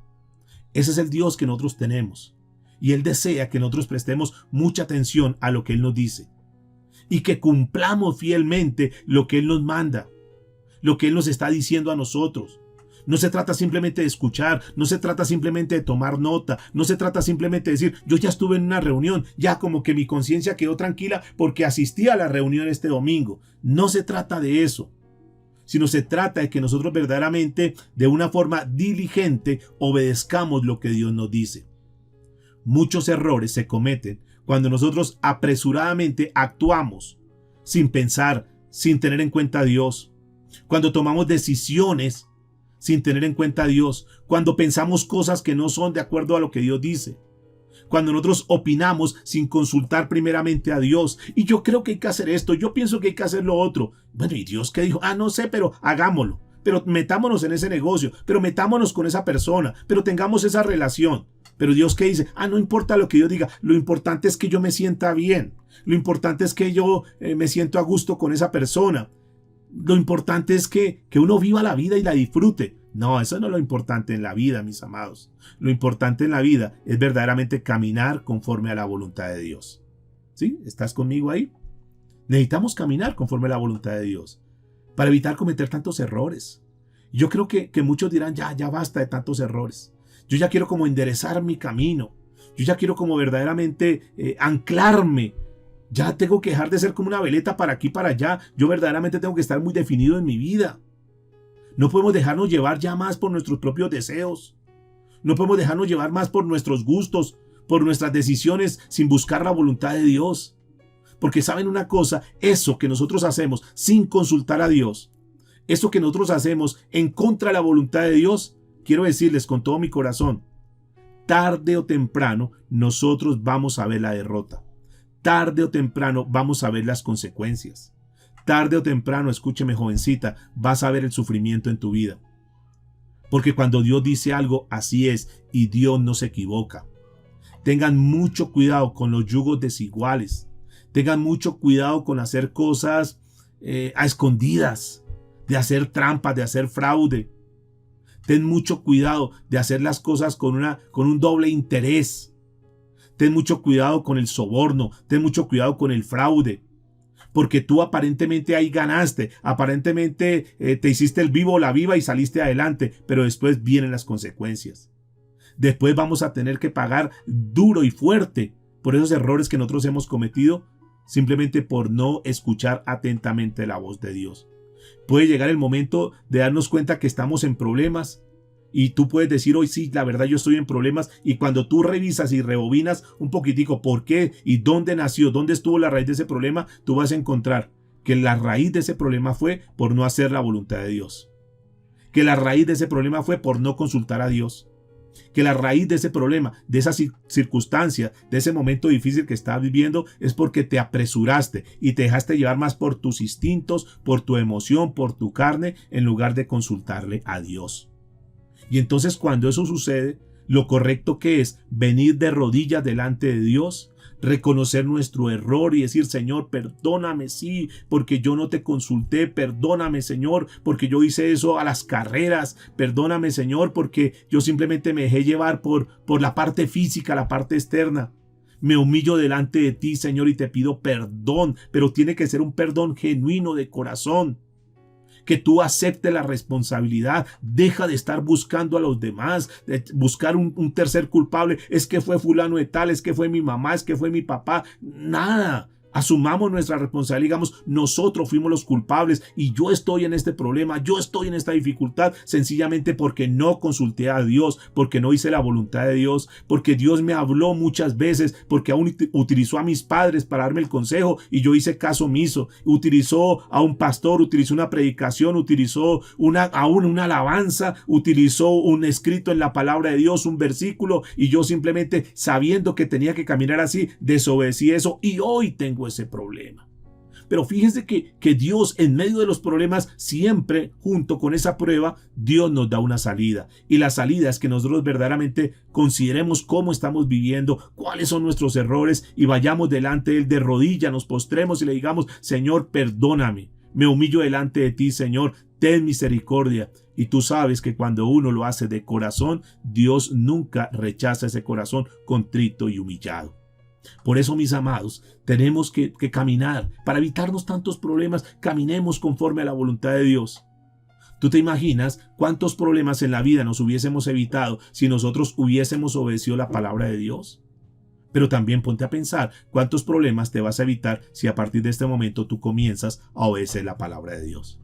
Ese es el Dios que nosotros tenemos. Y Él desea que nosotros prestemos mucha atención a lo que Él nos dice. Y que cumplamos fielmente lo que Él nos manda, lo que Él nos está diciendo a nosotros. No se trata simplemente de escuchar, no se trata simplemente de tomar nota, no se trata simplemente de decir, yo ya estuve en una reunión, ya como que mi conciencia quedó tranquila porque asistí a la reunión este domingo. No se trata de eso, sino se trata de que nosotros verdaderamente, de una forma diligente, obedezcamos lo que Dios nos dice. Muchos errores se cometen cuando nosotros apresuradamente actuamos sin pensar, sin tener en cuenta a Dios. Cuando tomamos decisiones sin tener en cuenta a Dios. Cuando pensamos cosas que no son de acuerdo a lo que Dios dice. Cuando nosotros opinamos sin consultar primeramente a Dios. Y yo creo que hay que hacer esto, yo pienso que hay que hacer lo otro. Bueno, ¿y Dios qué dijo? No sé, pero hagámoslo. Pero metámonos en ese negocio, pero metámonos con esa persona, pero tengamos esa relación. Pero Dios ¿qué dice? No importa lo que Dios diga, lo importante es que yo me sienta bien. Lo importante es que yo me siento a gusto con esa persona. Lo importante es que uno viva la vida y la disfrute. No, eso no es lo importante en la vida, mis amados. Lo importante en la vida es verdaderamente caminar conforme a la voluntad de Dios. ¿Sí? ¿Estás conmigo ahí? Necesitamos caminar conforme a la voluntad de Dios para evitar cometer tantos errores. Yo creo que muchos dirán, ya basta de tantos errores. Yo ya quiero como enderezar mi camino. Yo ya quiero como verdaderamente anclarme. Ya tengo que dejar de ser como una veleta para aquí, para allá. Yo verdaderamente tengo que estar muy definido en mi vida. No podemos dejarnos llevar ya más por nuestros propios deseos. No podemos dejarnos llevar más por nuestros gustos, por nuestras decisiones sin buscar la voluntad de Dios. Porque saben una cosa, eso que nosotros hacemos sin consultar a Dios, eso que nosotros hacemos en contra de la voluntad de Dios, quiero decirles con todo mi corazón, tarde o temprano nosotros vamos a ver la derrota. Tarde o temprano vamos a ver las consecuencias. Tarde o temprano, escúcheme jovencita, vas a ver el sufrimiento en tu vida. Porque cuando Dios dice algo, así es, y Dios no se equivoca. Tengan mucho cuidado con los yugos desiguales. Tengan mucho cuidado con hacer cosas a escondidas, de hacer trampas, de hacer fraude. Ten mucho cuidado de hacer las cosas con un doble interés. Ten mucho cuidado con el soborno, ten mucho cuidado con el fraude, porque tú aparentemente ahí ganaste, aparentemente te hiciste el vivo o la viva y saliste adelante, pero después vienen las consecuencias. Después vamos a tener que pagar duro y fuerte por esos errores que nosotros hemos cometido, simplemente por no escuchar atentamente la voz de Dios. Puede llegar el momento de darnos cuenta que estamos en problemas, y tú puedes decir hoy sí, la verdad yo estoy en problemas, y cuando tú revisas y rebobinas un poquitico por qué y dónde nació, dónde estuvo la raíz de ese problema, tú vas a encontrar que la raíz de ese problema fue por no hacer la voluntad de Dios. Que la raíz de ese problema fue por no consultar a Dios. Que la raíz de ese problema, de esa circunstancia, de ese momento difícil que estás viviendo, es porque te apresuraste y te dejaste llevar más por tus instintos, por tu emoción, por tu carne, en lugar de consultarle a Dios. Y entonces cuando eso sucede, lo correcto que es venir de rodillas delante de Dios, reconocer nuestro error y decir, Señor, perdóname, sí, porque yo no te consulté, perdóname, Señor, porque yo hice eso a las carreras, perdóname, Señor, porque yo simplemente me dejé llevar por la parte física, la parte externa. Me humillo delante de ti, Señor, y te pido perdón, pero tiene que ser un perdón genuino de corazón. Que tú aceptes la responsabilidad, deja de estar buscando a los demás, de buscar un tercer culpable, es que fue fulano de tal, es que fue mi mamá, es que fue mi papá, nada. Asumamos nuestra responsabilidad, digamos, nosotros fuimos los culpables y yo estoy en este problema, yo estoy en esta dificultad, sencillamente porque no consulté a Dios, porque no hice la voluntad de Dios, porque Dios me habló muchas veces, porque aún utilizó a mis padres para darme el consejo y yo hice caso omiso, utilizó a un pastor, utilizó una predicación, utilizó aún una alabanza, utilizó un escrito en la palabra de Dios, un versículo, y yo simplemente sabiendo que tenía que caminar así, desobedecí eso y hoy tengo ese problema. Pero fíjense que Dios en medio de los problemas, siempre junto con esa prueba, Dios nos da una salida. Y la salida es que nosotros verdaderamente consideremos cómo estamos viviendo, cuáles son nuestros errores y vayamos delante de Él de rodillas, nos postremos y le digamos: Señor, perdóname. Me humillo delante de ti, Señor, ten misericordia. Y tú sabes que cuando uno lo hace de corazón, Dios nunca rechaza ese corazón contrito y humillado. Por eso, mis amados, tenemos que caminar. Para evitarnos tantos problemas, caminemos conforme a la voluntad de Dios. ¿Tú te imaginas cuántos problemas en la vida nos hubiésemos evitado si nosotros hubiésemos obedecido la palabra de Dios? Pero también ponte a pensar cuántos problemas te vas a evitar si a partir de este momento tú comienzas a obedecer la palabra de Dios.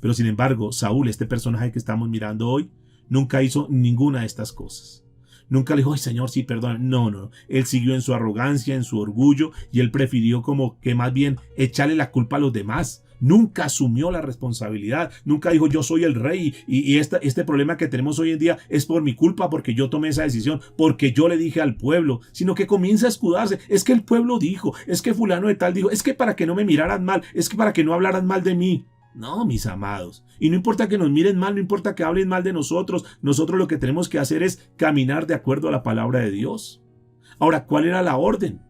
Pero sin embargo, Saúl, este personaje que estamos mirando hoy, nunca hizo ninguna de estas cosas. Nunca le dijo: ay, Señor, sí, perdona. No. Él siguió en su arrogancia, en su orgullo, y él prefirió como que más bien echarle la culpa a los demás. Nunca asumió la responsabilidad. Nunca dijo: yo soy el rey y este problema que tenemos hoy en día es por mi culpa, porque yo tomé esa decisión, porque yo le dije al pueblo. Sino que comienza a escudarse. Es que el pueblo dijo, es que fulano de tal dijo, es que para que no me miraran mal, es que para que no hablaran mal de mí. No, mis amados. Y no importa que nos miren mal, no importa que hablen mal de nosotros. Nosotros lo que tenemos que hacer es caminar de acuerdo a la palabra de Dios. Ahora, ¿cuál era la orden?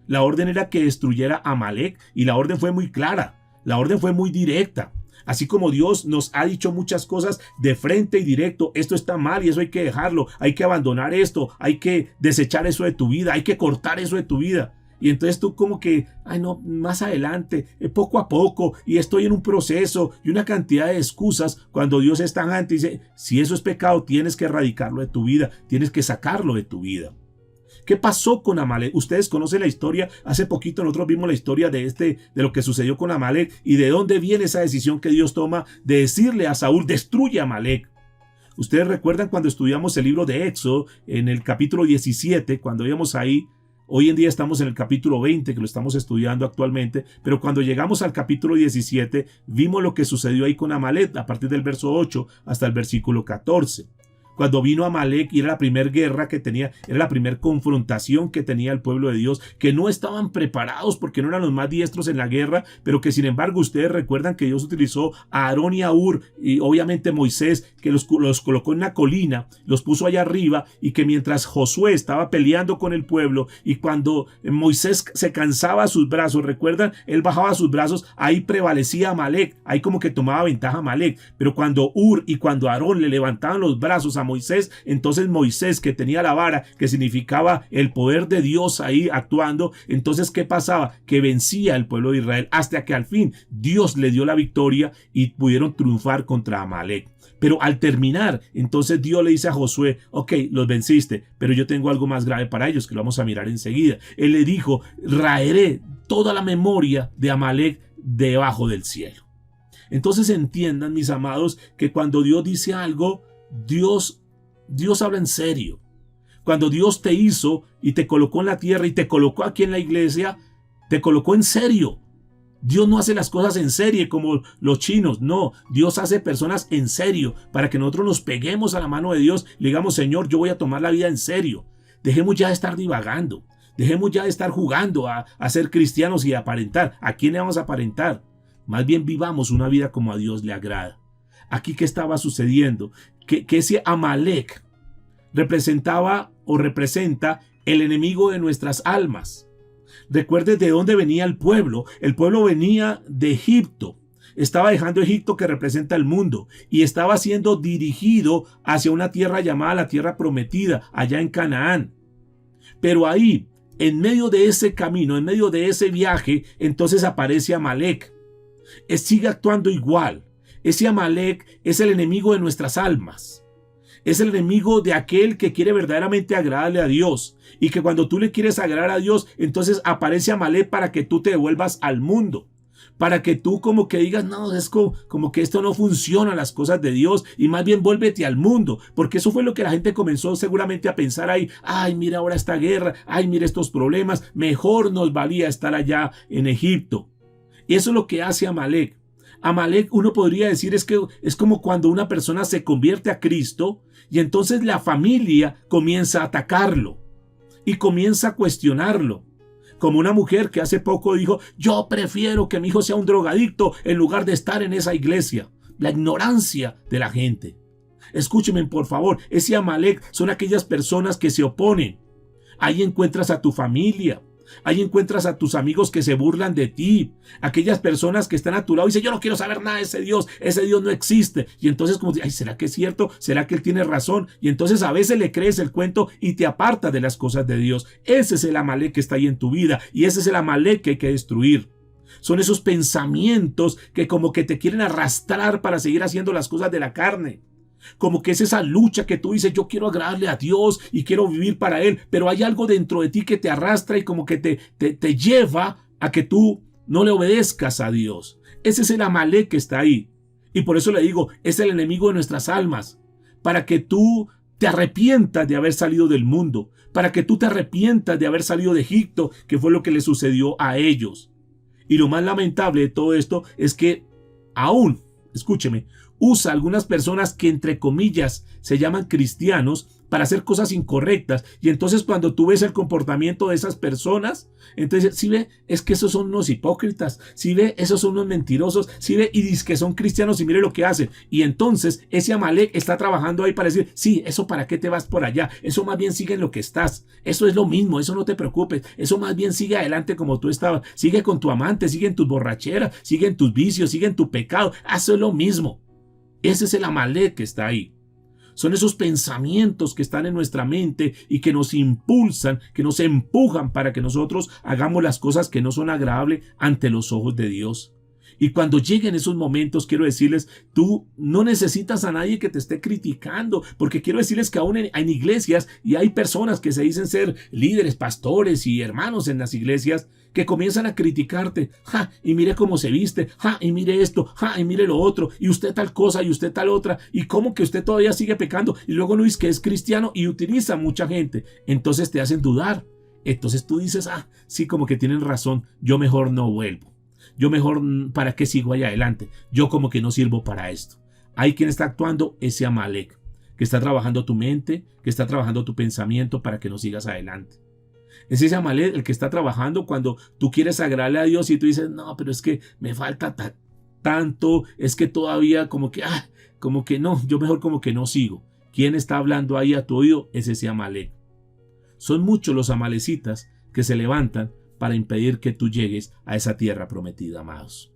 La orden era que destruyera a Amalek, y la orden fue muy clara. La orden fue muy directa. Así como Dios nos ha dicho muchas cosas de frente y directo: esto está mal y eso hay que dejarlo, hay que abandonar esto, hay que desechar eso de tu vida, hay que cortar eso de tu vida. Y entonces tú como que: ay no, más adelante, poco a poco, y estoy en un proceso, y una cantidad de excusas, cuando Dios es tajante y dice: si eso es pecado, tienes que erradicarlo de tu vida, tienes que sacarlo de tu vida. ¿Qué pasó con Amalek? Ustedes conocen la historia. Hace poquito nosotros vimos la historia de lo que sucedió con Amalek y de dónde viene esa decisión que Dios toma de decirle a Saúl: destruye a Amalek. Ustedes recuerdan cuando estudiamos el libro de Éxodo en el capítulo 17, cuando íbamos ahí. Hoy en día estamos en el capítulo 20, que lo estamos estudiando actualmente, pero cuando llegamos al capítulo 17, vimos lo que sucedió ahí con Amalek a partir del verso 8 hasta el versículo 14. Cuando vino Amalek, y era la primera guerra que tenía, era la primera confrontación que tenía el pueblo de Dios, que no estaban preparados porque no eran los más diestros en la guerra, pero que sin embargo ustedes recuerdan que Dios utilizó a Aarón y a Hur, y obviamente Moisés, que los colocó en una colina, los puso allá arriba, y que mientras Josué estaba peleando con el pueblo, y cuando Moisés se cansaba sus brazos, recuerdan, él bajaba sus brazos, ahí prevalecía Amalek, ahí como que tomaba ventaja Amalek, pero cuando Hur y cuando Aarón le levantaban los brazos a Moisés, entonces Moisés, que tenía la vara, que significaba el poder de Dios ahí actuando, entonces ¿qué pasaba? Que vencía el pueblo de Israel, hasta que al fin Dios le dio la victoria y pudieron triunfar contra Amalek. Pero al terminar, entonces Dios le dice a Josué: ok, los venciste, pero yo tengo algo más grave para ellos, que lo vamos a mirar enseguida. Él le dijo: raeré toda la memoria de Amalek debajo del cielo. Entonces entiendan, mis amados, que cuando Dios dice algo, Dios habla en serio. Cuando Dios te hizo y te colocó en la tierra y te colocó aquí en la iglesia, te colocó en serio. Dios no hace las cosas en serie como los chinos, no. Dios hace personas en serio para que nosotros nos peguemos a la mano de Dios y le digamos: Señor, yo voy a tomar la vida en serio. Dejemos ya de estar divagando. Dejemos ya de estar jugando a ser cristianos y a aparentar. ¿A quién le vamos a aparentar? Más bien vivamos una vida como a Dios le agrada. Aquí, ¿qué estaba sucediendo? Que ese Amalek representaba o representa el enemigo de nuestras almas. Recuerde de dónde venía el pueblo. El pueblo venía de Egipto. Estaba dejando Egipto, que representa el mundo, y estaba siendo dirigido hacia una tierra llamada la tierra prometida, allá en Canaán. Pero ahí, en medio de ese camino, en medio de ese viaje, entonces aparece Amalek. Sigue actuando igual. Ese Amalek es el enemigo de nuestras almas. Es el enemigo de aquel que quiere verdaderamente agradarle a Dios. Y que cuando tú le quieres agradar a Dios, entonces aparece Amalek para que tú te devuelvas al mundo. Para que tú como que digas: no, es como que esto no funciona, las cosas de Dios, y más bien vuélvete al mundo. Porque eso fue lo que la gente comenzó seguramente a pensar ahí: ay, mira ahora esta guerra, ay, mira estos problemas, mejor nos valía estar allá en Egipto. Y eso es lo que hace Amalek. Amalek, uno podría decir, es como cuando una persona se convierte a Cristo y entonces la familia comienza a atacarlo y comienza a cuestionarlo. Como una mujer que hace poco dijo, yo prefiero que mi hijo sea un drogadicto en lugar de estar en esa iglesia. La ignorancia de la gente. Escúcheme por favor, ese Amalek son aquellas personas que se oponen. Ahí encuentras a tu familia. Ahí encuentras a tus amigos que se burlan de ti. Aquellas personas que están a tu lado y dicen, yo no quiero saber nada de ese Dios no existe. Y entonces como, ay, ¿será que es cierto? ¿Será que él tiene razón? Y entonces a veces le crees el cuento y te apartas de las cosas de Dios. Ese es el Amalek que está ahí en tu vida y ese es el Amalek que hay que destruir. Son esos pensamientos que como que te quieren arrastrar para seguir haciendo las cosas de la carne. Como que es esa lucha que tú dices, yo quiero agradarle a Dios y quiero vivir para Él, pero hay algo dentro de ti que te arrastra y como que te lleva a que tú no le obedezcas a Dios. Ese es el Amalek que está ahí. Y por eso le digo, es el enemigo de nuestras almas, para que tú te arrepientas de haber salido del mundo, para que tú te arrepientas de haber salido de Egipto, que fue lo que le sucedió a ellos. Y lo más lamentable de todo esto es que aún, escúcheme, usa algunas personas que entre comillas se llaman cristianos para hacer cosas incorrectas. Y entonces cuando tú ves el comportamiento de esas personas, entonces si ve, es que esos son unos hipócritas, si ve, esos son unos mentirosos, si ve, y dice que son cristianos y mire lo que hacen. Y entonces ese Amalek está trabajando ahí para decir, sí, eso para qué te vas por allá, eso más bien sigue en lo que estás, eso es lo mismo, eso no te preocupes, eso más bien sigue adelante como tú estabas, sigue con tu amante, sigue en tus borracheras, sigue en tus vicios, sigue en tu pecado, eso es lo mismo. Ese es el Amalek que está ahí. Son esos pensamientos que están en nuestra mente y que nos impulsan, que nos empujan para que nosotros hagamos las cosas que no son agradables ante los ojos de Dios. Y cuando lleguen esos momentos, quiero decirles, tú no necesitas a nadie que te esté criticando, porque quiero decirles que aún en iglesias, y hay personas que se dicen ser líderes, pastores y hermanos en las iglesias, que comienzan a criticarte, y mire cómo se viste, y mire esto, y mire lo otro, y usted tal cosa, y usted tal otra, y cómo que usted todavía sigue pecando, y luego no dice que es cristiano, y utiliza mucha gente, entonces te hacen dudar, entonces tú dices, sí, como que tienen razón, yo mejor no vuelvo. Yo mejor, ¿para qué sigo allá adelante? Yo como que no sirvo para esto. Hay quien está actuando ese Amalek, que está trabajando tu mente, que está trabajando tu pensamiento para que no sigas adelante. Es ese Amalek el que está trabajando cuando tú quieres agradarle a Dios y tú dices, no, pero es que me falta tanto, es que todavía como que no, yo mejor como que no sigo. ¿Quién está hablando ahí a tu oído? Es ese Amalek. Son muchos los amalecitas que se levantan para impedir que tú llegues a esa tierra prometida, amados.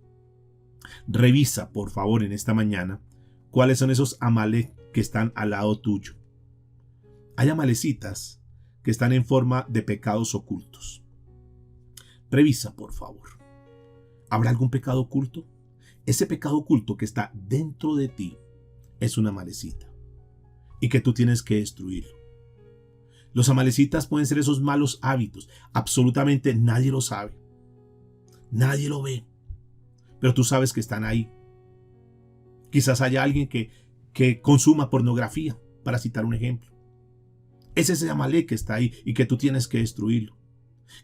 Revisa, por favor, en esta mañana, cuáles son esos Amalek que están al lado tuyo. Hay amalecitas que están en forma de pecados ocultos. Revisa, por favor. ¿Habrá algún pecado oculto? Ese pecado oculto que está dentro de ti es una amalecita y que tú tienes que destruirlo. Los amalecitas pueden ser esos malos hábitos. Absolutamente nadie lo sabe. Nadie lo ve. Pero tú sabes que están ahí. Quizás haya alguien que consuma pornografía, para citar un ejemplo. Es ese Amalek que está ahí y que tú tienes que destruirlo.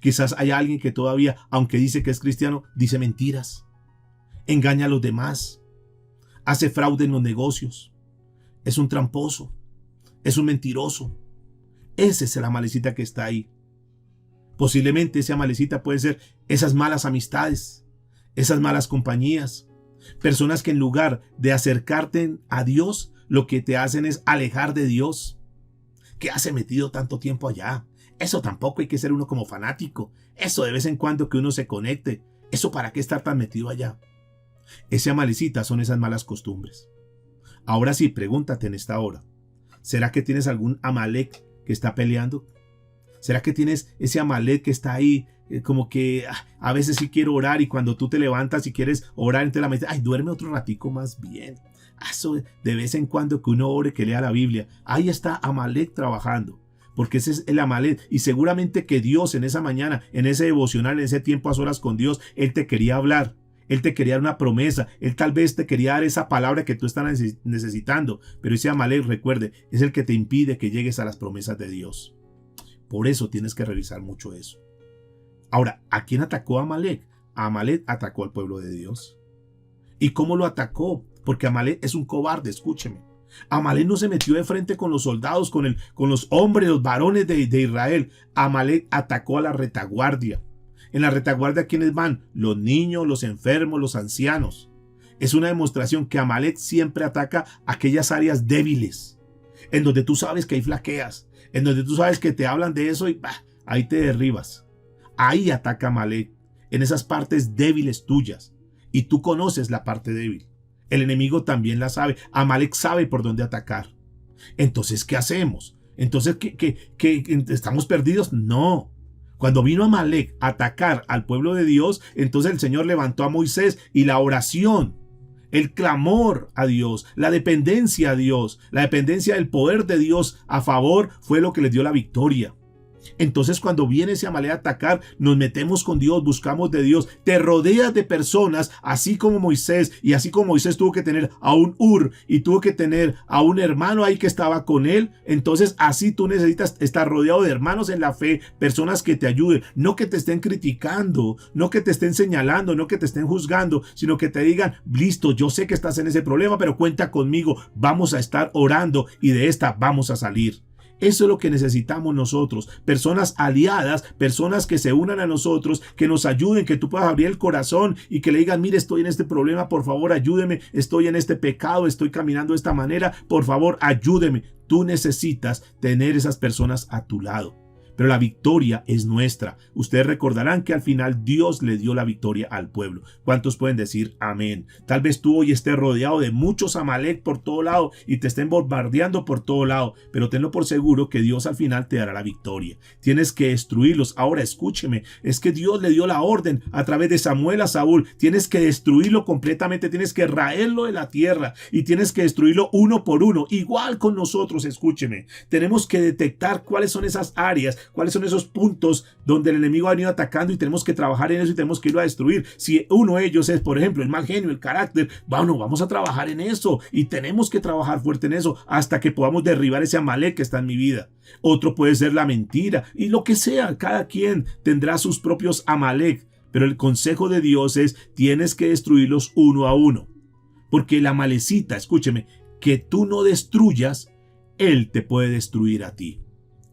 Quizás haya alguien que todavía, aunque dice que es cristiano, dice mentiras. Engaña a los demás. Hace fraude en los negocios. Es un tramposo. Es un mentiroso. Ese es el amalecita que está ahí. Posiblemente ese amalecita puede ser esas malas amistades, esas malas compañías, personas que en lugar de acercarte a Dios, lo que te hacen es alejar de Dios. ¿Qué has metido tanto tiempo allá? Eso tampoco hay que ser uno como fanático. Eso de vez en cuando que uno se conecte. ¿Eso para qué estar tan metido allá? Ese amalecita son esas malas costumbres. Ahora sí, pregúntate en esta hora. ¿Será que tienes algún Amalek que está peleando? ¿Será que tienes ese Amalek que está ahí como que a veces sí quiero orar y cuando tú te levantas y quieres orar entre la mente, duerme otro ratico más bien? Eso de vez en cuando que uno ore, que lea la Biblia. Ahí está Amalek trabajando, porque ese es el Amalek y seguramente que Dios en esa mañana, en ese devocional, en ese tiempo a solas con Dios, Él te quería hablar. Él te quería dar una promesa, Él tal vez te quería dar esa palabra que tú estás necesitando, pero ese Amalek, recuerde, es el que te impide que llegues a las promesas de Dios. Por eso tienes que revisar mucho eso. Ahora, ¿a quién atacó Amalek? Amalek atacó al pueblo de Dios. ¿Y cómo lo atacó? Porque Amalek es un cobarde, escúcheme. Amalek no se metió de frente con los soldados, con los hombres, los varones de Israel. Amalek atacó a la retaguardia. En la retaguardia, ¿quiénes van? Los niños, los enfermos, los ancianos. Es una demostración que Amalek siempre ataca aquellas áreas débiles, en donde tú sabes que hay flaqueas, en donde tú sabes que te hablan de eso y ahí te derribas. Ahí ataca Amalek, en esas partes débiles tuyas. Y tú conoces la parte débil. El enemigo también la sabe. Amalek sabe por dónde atacar. Entonces, ¿qué hacemos? Entonces, ¿qué estamos perdidos? No. Cuando vino Amalek a atacar al pueblo de Dios, entonces el Señor levantó a Moisés y la oración, el clamor a Dios, la dependencia a Dios, la dependencia del poder de Dios a favor fue lo que les dio la victoria. Entonces cuando viene ese Amalek a atacar, nos metemos con Dios, buscamos de Dios, te rodeas de personas, así como Moisés, y así como Moisés tuvo que tener a un Hur y tuvo que tener a un hermano ahí que estaba con él, entonces así tú necesitas estar rodeado de hermanos en la fe, personas que te ayuden, no que te estén criticando, no que te estén señalando, no que te estén juzgando, sino que te digan, listo, yo sé que estás en ese problema, pero cuenta conmigo, vamos a estar orando y de esta vamos a salir. Eso es lo que necesitamos nosotros, personas aliadas, personas que se unan a nosotros, que nos ayuden, que tú puedas abrir el corazón y que le digan, mire, estoy en este problema, por favor ayúdeme, estoy en este pecado, estoy caminando de esta manera, por favor ayúdeme. Tú necesitas tener esas personas a tu lado. Pero la victoria es nuestra. Ustedes recordarán que al final Dios le dio la victoria al pueblo. ¿Cuántos pueden decir amén? Tal vez tú hoy estés rodeado de muchos Amalek por todo lado y te estén bombardeando por todo lado, pero tenlo por seguro que Dios al final te dará la victoria. Tienes que destruirlos. Ahora escúcheme, es que Dios le dio la orden a través de Samuel a Saúl. Tienes que destruirlo completamente, tienes que raerlo de la tierra y tienes que destruirlo uno por uno. Igual con nosotros, escúcheme. Tenemos que detectar cuáles son esas áreas, cuáles son esos puntos donde el enemigo ha venido atacando y tenemos que trabajar en eso y tenemos que irlo a destruir. Si uno de ellos es, por ejemplo, el mal genio, el carácter, bueno, vamos a trabajar en eso y tenemos que trabajar fuerte en eso hasta que podamos derribar ese Amalek que está en mi vida. Otro puede ser la mentira y lo que sea, cada quien tendrá sus propios Amalek, pero el consejo de Dios es, tienes que destruirlos uno a uno, porque la malecita, escúcheme, que tú no destruyas, él te puede destruir a ti.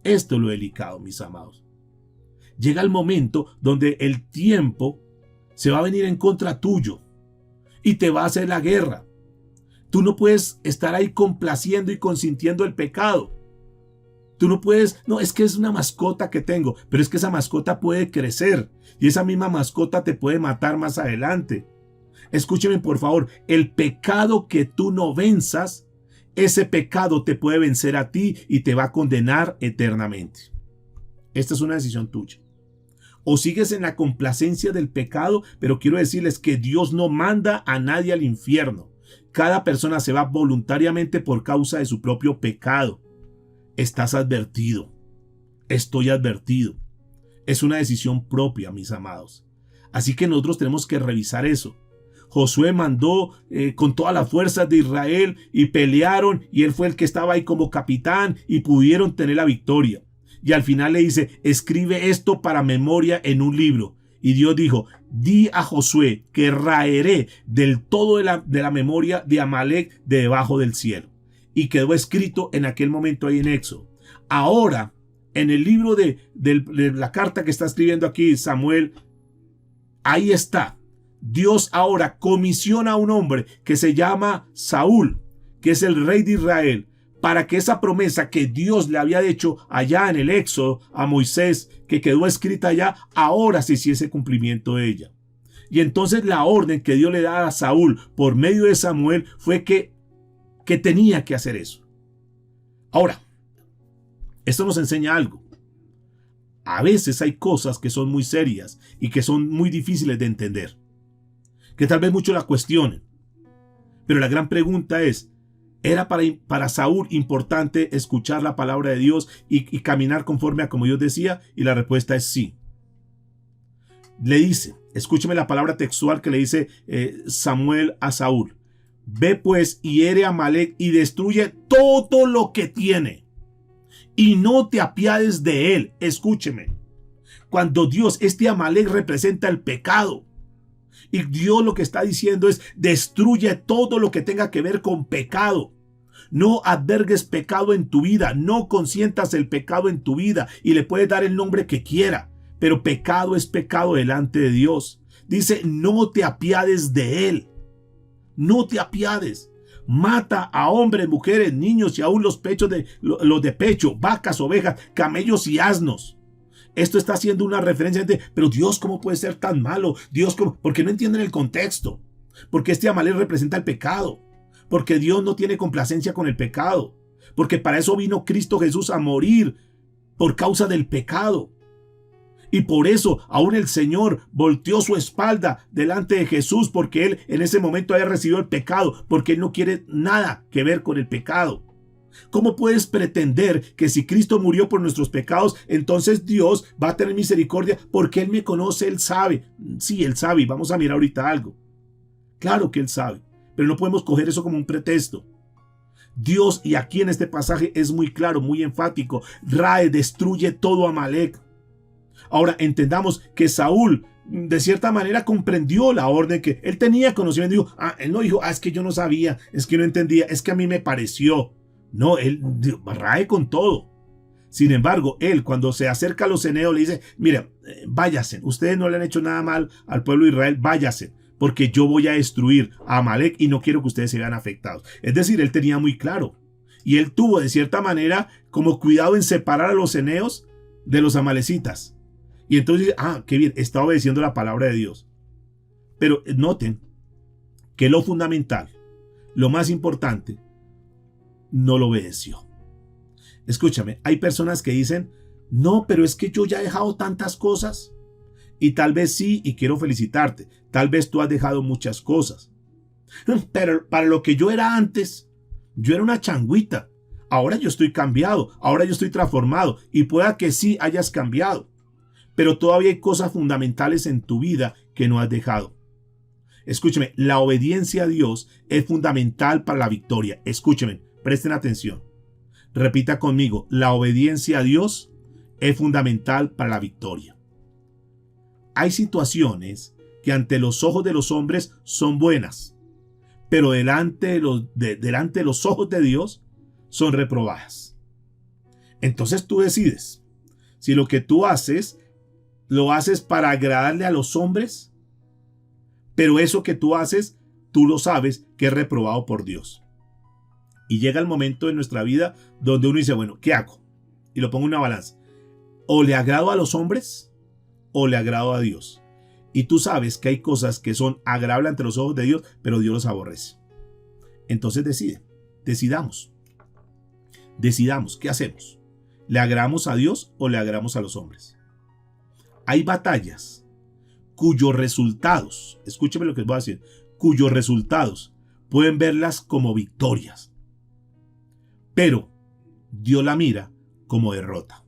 Esto es lo delicado, mis amados. Llega el momento donde el tiempo se va a venir en contra tuyo y te va a hacer la guerra. Tú no puedes estar ahí complaciendo y consintiendo el pecado. Tú no puedes, no, es que es una mascota que tengo, pero es que esa mascota puede crecer y esa misma mascota te puede matar más adelante. Escúcheme por favor, el pecado que tú no venzas, ese pecado te puede vencer a ti y te va a condenar eternamente. Esta es una decisión tuya. O sigues en la complacencia del pecado, pero quiero decirles que Dios no manda a nadie al infierno. Cada persona se va voluntariamente por causa de su propio pecado. Estás advertido. Estoy advertido. Es una decisión propia, mis amados. Así que nosotros tenemos que revisar eso. Josué mandó con todas las fuerzas de Israel y pelearon y él fue el que estaba ahí como capitán y pudieron tener la victoria. Y al final le dice, escribe esto para memoria en un libro. Y Dios dijo, di a Josué que raeré del todo de la memoria de Amalek de debajo del cielo. Y quedó escrito en aquel momento ahí en Éxodo. Ahora, en el libro de la carta que está escribiendo aquí Samuel, ahí está. Dios ahora comisiona a un hombre que se llama Saúl, que es el rey de Israel, para que esa promesa que Dios le había hecho allá en el Éxodo a Moisés, que quedó escrita allá, ahora se hiciese cumplimiento de ella. Y entonces la orden que Dios le da a Saúl por medio de Samuel fue que tenía que hacer eso. Ahora, esto nos enseña algo. A veces hay cosas que son muy serias y que son muy difíciles de entender, que tal vez muchos la cuestionen. Pero la gran pregunta es, ¿era para Saúl importante escuchar la palabra de Dios y caminar conforme a como Dios decía? Y la respuesta es sí. Le dice, escúcheme la palabra textual que le dice Samuel a Saúl. Ve pues y hiere a Amalek y destruye todo lo que tiene. Y no te apiades de él. Escúcheme. Cuando Dios, este Amalek representa el pecado. Y Dios lo que está diciendo es, destruye todo lo que tenga que ver con pecado. No albergues pecado en tu vida, no consientas el pecado en tu vida y le puedes dar el nombre que quiera. pero pecado es pecado delante de Dios. Dice, no te apiades de él. No te apiades. Mata a hombres, mujeres, niños y aún los de pecho, vacas, ovejas, camellos y asnos. Esto está haciendo una referencia de, pero Dios, ¿cómo puede ser tan malo? Dios, ¿cómo? Porque no entienden el contexto. Porque este Amalek representa el pecado. Porque Dios no tiene complacencia con el pecado. Porque para eso vino Cristo Jesús a morir por causa del pecado. Y por eso aún el Señor volteó su espalda delante de Jesús, porque Él en ese momento había recibido el pecado, porque Él no quiere nada que ver con el pecado. ¿Cómo puedes pretender que si Cristo murió por nuestros pecados, entonces Dios va a tener misericordia porque Él me conoce, Él sabe? Sí, Él sabe, y vamos a mirar ahorita algo. Claro que Él sabe, pero no podemos coger eso como un pretexto. Dios, y aquí en este pasaje es muy claro, muy enfático, Rae destruye todo Amalek. Ahora entendamos que Saúl de cierta manera comprendió la orden que él tenía conocimiento. Dijo, él no dijo, es que yo no sabía, es que no entendía, es que a mí me pareció. No, él Rae con todo. Sin embargo, él cuando se acerca a los ceneos le dice, mira, váyanse, ustedes no le han hecho nada mal al pueblo de Israel, váyanse, porque yo voy a destruir a Amalek y no quiero que ustedes se vean afectados. Es decir, él tenía muy claro. Y él tuvo de cierta manera como cuidado en separar a los ceneos de los amalecitas. Y entonces dice, qué bien, está obedeciendo la palabra de Dios. Pero noten que lo fundamental, lo más importante, no lo obedeció. Escúchame, hay personas que dicen, no, pero es que yo ya he dejado tantas cosas. Y tal vez sí, y quiero felicitarte, tal vez tú has dejado muchas cosas. Pero para lo que yo era antes, yo era una changuita. Ahora yo estoy cambiado, ahora yo estoy transformado, y pueda que sí hayas cambiado. Pero todavía hay cosas fundamentales en tu vida que no has dejado. Escúcheme, la obediencia a Dios es fundamental para la victoria. Escúcheme, presten atención. Repita conmigo, la obediencia a Dios es fundamental para la victoria. Hay situaciones que ante los ojos de los hombres son buenas, pero delante de los ojos de Dios son reprobadas. Entonces tú decides si lo que tú haces lo haces para agradarle a los hombres, pero eso que tú haces, tú lo sabes que es reprobado por Dios. Y llega el momento en nuestra vida donde uno dice, bueno, ¿qué hago? Y lo pongo en una balanza. O le agrado a los hombres o le agrado a Dios. Y tú sabes que hay cosas que son agradables ante los ojos de Dios, pero Dios los aborrece. Entonces decidamos, ¿qué hacemos? ¿Le agradamos a Dios o le agradamos a los hombres? Hay batallas cuyos resultados, escúcheme lo que les voy a decir, cuyos resultados pueden verlas como victorias, pero Dios la mira como derrota.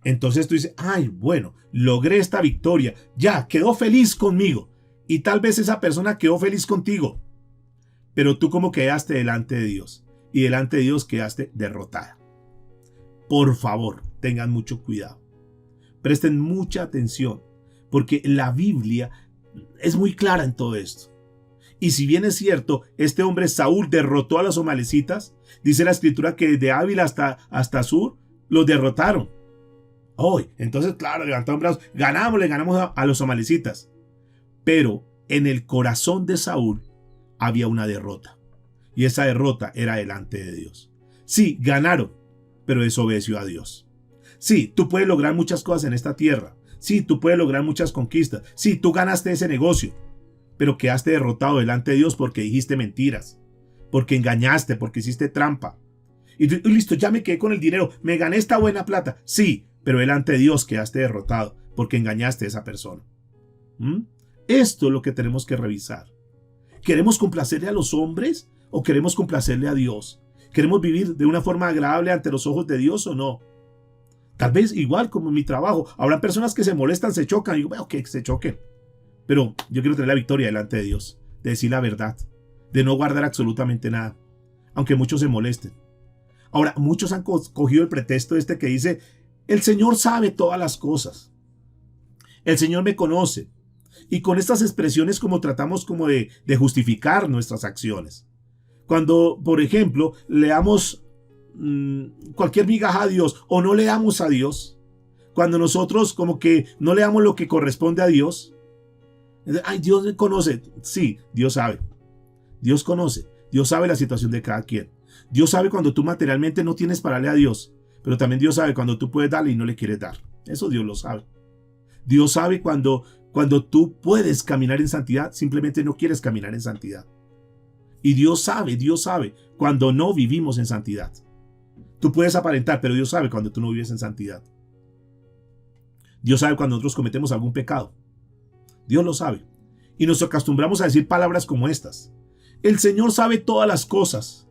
Entonces tú dices, bueno, logré esta victoria, ya, quedó feliz conmigo, y tal vez esa persona quedó feliz contigo, pero tú como quedaste delante de Dios, y delante de Dios quedaste derrotada. Por favor, tengan mucho cuidado. Presten mucha atención, porque la Biblia es muy clara en todo esto. Y si bien es cierto, este hombre Saúl derrotó a los amalecitas, dice la escritura que desde Ávila hasta Sur los derrotaron. Entonces claro, levantaron brazos, le ganamos a los amalecitas. Pero en el corazón de Saúl había una derrota. Y esa derrota era delante de Dios. Sí, ganaron, pero desobedeció a Dios. Sí, tú puedes lograr muchas cosas en esta tierra. Sí, tú puedes lograr muchas conquistas. Sí, tú ganaste ese negocio, pero quedaste derrotado delante de Dios porque dijiste mentiras, porque engañaste, porque hiciste trampa. Y listo, ya me quedé con el dinero, me gané esta buena plata. Sí, pero delante de Dios quedaste derrotado porque engañaste a esa persona. Esto es lo que tenemos que revisar. ¿Queremos complacerle a los hombres o queremos complacerle a Dios? ¿Queremos vivir de una forma agradable ante los ojos de Dios o no? Tal vez igual como en mi trabajo, habrá personas que se molestan, se chocan, y digo, bueno, que se choquen. Pero yo quiero tener la victoria delante de Dios, de decir la verdad, de no guardar absolutamente nada, aunque muchos se molesten. Ahora, muchos han cogido el pretexto que dice, el Señor sabe todas las cosas, el Señor me conoce, y con estas expresiones como tratamos como de justificar nuestras acciones. Cuando, por ejemplo, leamos cualquier migaja a Dios o no le damos a Dios, cuando nosotros como que no le damos lo que corresponde a Dios. Ay, Dios me conoce. Sí, Dios sabe. Dios conoce. Dios sabe la situación de cada quien. Dios sabe cuando tú materialmente no tienes para darle a Dios. Pero también Dios sabe cuando tú puedes darle y no le quieres dar. Eso Dios lo sabe. Dios sabe cuando tú puedes caminar en santidad, simplemente no quieres caminar en santidad. Y Dios sabe cuando no vivimos en santidad. Tú puedes aparentar, pero Dios sabe cuando tú no vives en santidad. Dios sabe cuando nosotros cometemos algún pecado. Dios lo sabe. Y nos acostumbramos a decir palabras como estas. El Señor sabe todas las cosas.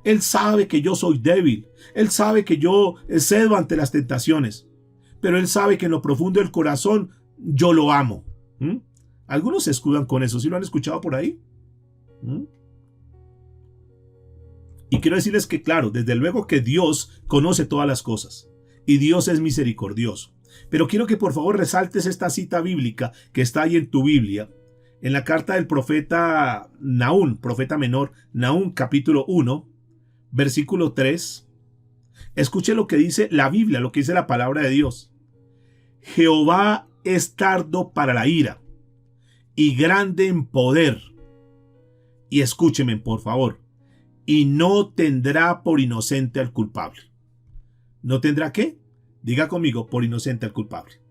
Él sabe que yo soy débil. Él sabe que yo cedo ante las tentaciones. Pero Él sabe que en lo profundo del corazón yo lo amo. Algunos se escudan con eso. ¿Sí lo han escuchado por ahí? Y quiero decirles que, claro, desde luego que Dios conoce todas las cosas. Y Dios es misericordioso. Pero quiero que por favor resaltes esta cita bíblica que está ahí en tu Biblia. En la carta del profeta Nahum, profeta menor, Nahum capítulo 1, versículo 3. Escuche lo que dice la Biblia, lo que dice la palabra de Dios. Jehová es tardo para la ira y grande en poder. Y escúcheme, por favor. Y no tendrá por inocente al culpable. ¿No tendrá qué? Diga conmigo, por inocente al culpable.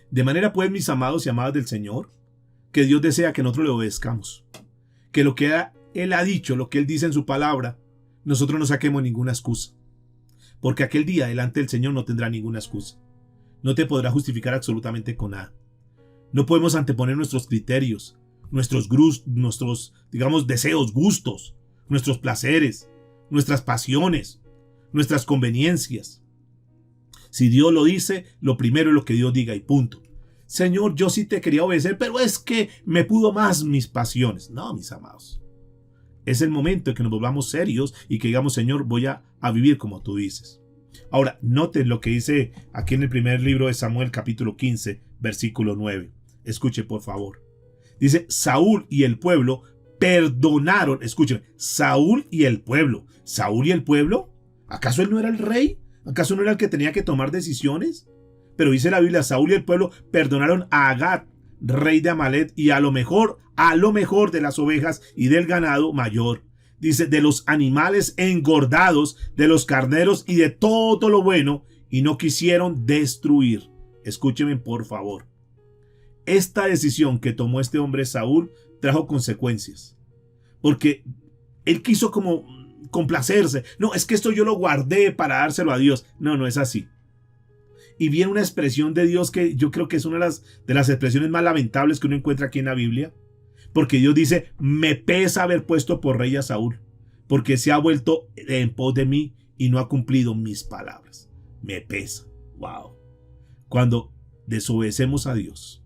De manera pues, mis amados y amadas del Señor, que Dios desea que nosotros le obedezcamos. Que lo que Él ha dicho, lo que Él dice en su palabra, nosotros no saquemos ninguna excusa. Porque aquel día delante del Señor no tendrá ninguna excusa. No te podrá justificar absolutamente con nada. No podemos anteponer nuestros criterios, nuestros digamos, deseos, gustos, nuestros placeres, nuestras pasiones, nuestras conveniencias. Si Dios lo dice, lo primero es lo que Dios diga y punto. Señor, yo sí te quería obedecer, pero es que me pudo más mis pasiones. No, mis amados. Es el momento en que nos volvamos serios y que digamos, Señor, voy a vivir como tú dices. Ahora, noten lo que dice aquí en el primer libro de Samuel, capítulo 15, versículo 9. Escuche, por favor. Dice, Saúl y el pueblo perdonaron. Escúcheme, Saúl y el pueblo. ¿Saúl y el pueblo? ¿Acaso él no era el rey? ¿Acaso no era el que tenía que tomar decisiones? Pero dice la Biblia, Saúl y el pueblo perdonaron a Agag, rey de Amalek, y a lo mejor de las ovejas y del ganado mayor. Dice, de los animales engordados, de los carneros y de todo lo bueno, y no quisieron destruir. Escúcheme, por favor. Esta decisión que tomó este hombre Saúl trajo consecuencias. Porque él quiso como complacerse. No, es que esto yo lo guardé para dárselo a Dios. No, no es así. Y viene una expresión de Dios que yo creo que es una de las expresiones más lamentables que uno encuentra aquí en la Biblia. Porque Dios dice, me pesa haber puesto por rey a Saúl, porque se ha vuelto en pos de mí y no ha cumplido mis palabras. Me pesa. Wow. Cuando desobedecemos a Dios,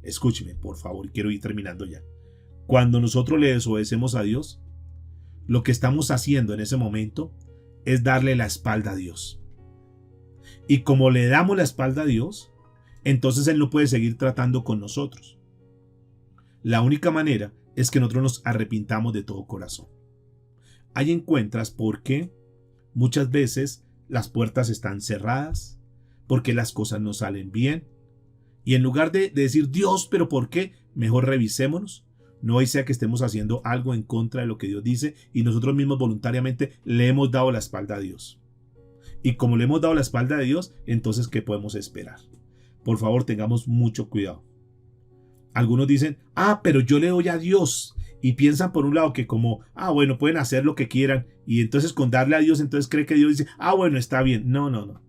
escúcheme, por favor, quiero ir terminando ya. Cuando nosotros le desobedecemos a Dios, lo que estamos haciendo en ese momento es darle la espalda a Dios. Y como le damos la espalda a Dios, entonces Él no puede seguir tratando con nosotros. La única manera es que nosotros nos arrepintamos de todo corazón. Ahí encuentras por qué muchas veces las puertas están cerradas, porque las cosas no salen bien. Y en lugar de decir, Dios, ¿pero por qué? Mejor revisémonos. No sea que estemos haciendo algo en contra de lo que Dios dice y nosotros mismos voluntariamente le hemos dado la espalda a Dios. Y como le hemos dado la espalda a Dios, entonces, ¿qué podemos esperar? Por favor, tengamos mucho cuidado. Algunos dicen, pero yo le doy a Dios. Y piensan por un lado que como, bueno, pueden hacer lo que quieran. Y entonces con darle a Dios, entonces cree que Dios dice, bueno, está bien. No.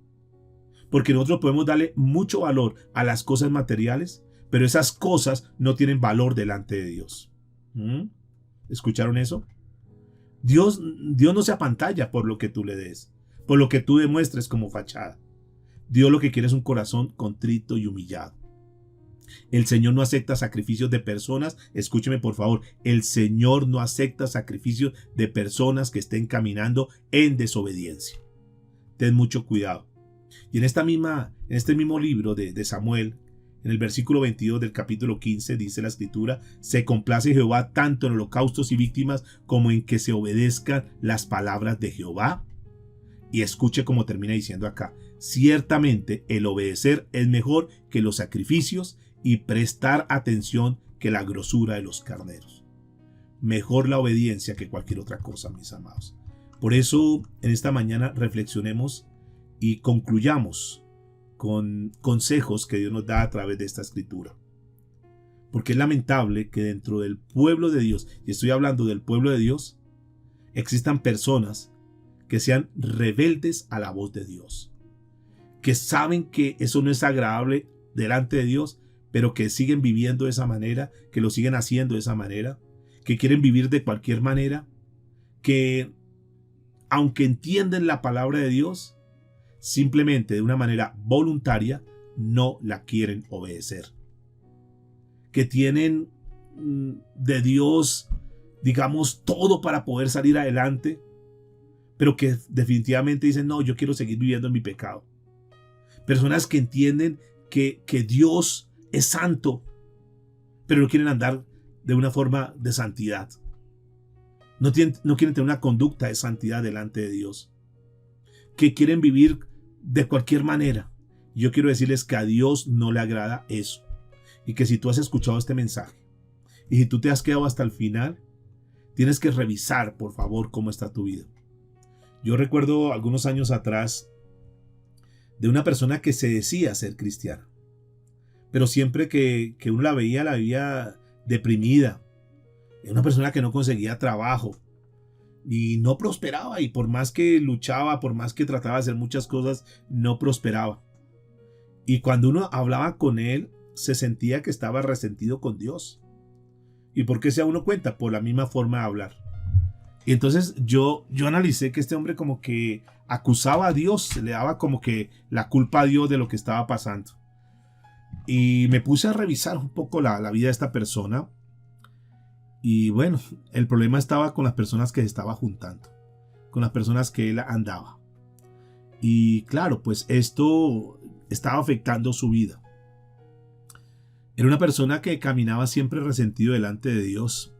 Porque nosotros podemos darle mucho valor a las cosas materiales, pero esas cosas no tienen valor delante de Dios. ¿Escucharon eso? Dios no se apantalla por lo que tú le des, por lo que tú demuestres como fachada. Dios lo que quiere es un corazón contrito y humillado. El Señor no acepta sacrificios de personas. Escúcheme por favor. El Señor no acepta sacrificios de personas que estén caminando en desobediencia. Ten mucho cuidado. Y en este mismo libro de Samuel, en el versículo 22 del capítulo 15, dice la escritura, se complace Jehová tanto en holocaustos y víctimas como en que se obedezcan las palabras de Jehová. Y escuche cómo termina diciendo acá: ciertamente el obedecer es mejor que los sacrificios y prestar atención que la grosura de los carneros. Mejor la obediencia que cualquier otra cosa, mis amados. Por eso en esta mañana reflexionemos y concluyamos con consejos que Dios nos da a través de esta escritura. Porque es lamentable que dentro del pueblo de Dios, y estoy hablando del pueblo de Dios, existan personas que sean rebeldes a la voz de Dios, que saben que eso no es agradable delante de Dios, pero que siguen viviendo de esa manera, que lo siguen haciendo de esa manera, que quieren vivir de cualquier manera, que aunque entienden la palabra de Dios, simplemente de una manera voluntaria no la quieren obedecer. Que tienen de Dios, digamos, todo para poder salir adelante, pero que definitivamente dicen: no, yo quiero seguir viviendo en mi pecado. Personas que entienden que Dios es santo, pero no quieren andar de una forma de santidad. No quieren tener una conducta de santidad delante de Dios. Que quieren vivir de cualquier manera. Yo quiero decirles que a Dios no le agrada eso. Y que si tú has escuchado este mensaje y si tú te has quedado hasta el final, tienes que revisar, por favor, cómo está tu vida. Yo recuerdo algunos años atrás de una persona que se decía ser cristiana, pero siempre que uno la veía deprimida. Una persona que no conseguía trabajo y no prosperaba, y por más que luchaba, por más que trataba de hacer muchas cosas, no prosperaba. Y cuando uno hablaba con él, se sentía que estaba resentido con Dios. ¿Y por qué se da uno cuenta? Por la misma forma de hablar. Y entonces yo analicé que este hombre como que acusaba a Dios, le daba como que la culpa a Dios de lo que estaba pasando. Y me puse a revisar un poco la vida de esta persona. Y bueno, el problema estaba con las personas que se estaba juntando, con las personas que él andaba. Y claro, pues esto estaba afectando su vida. Era una persona que caminaba siempre resentido delante de Dios,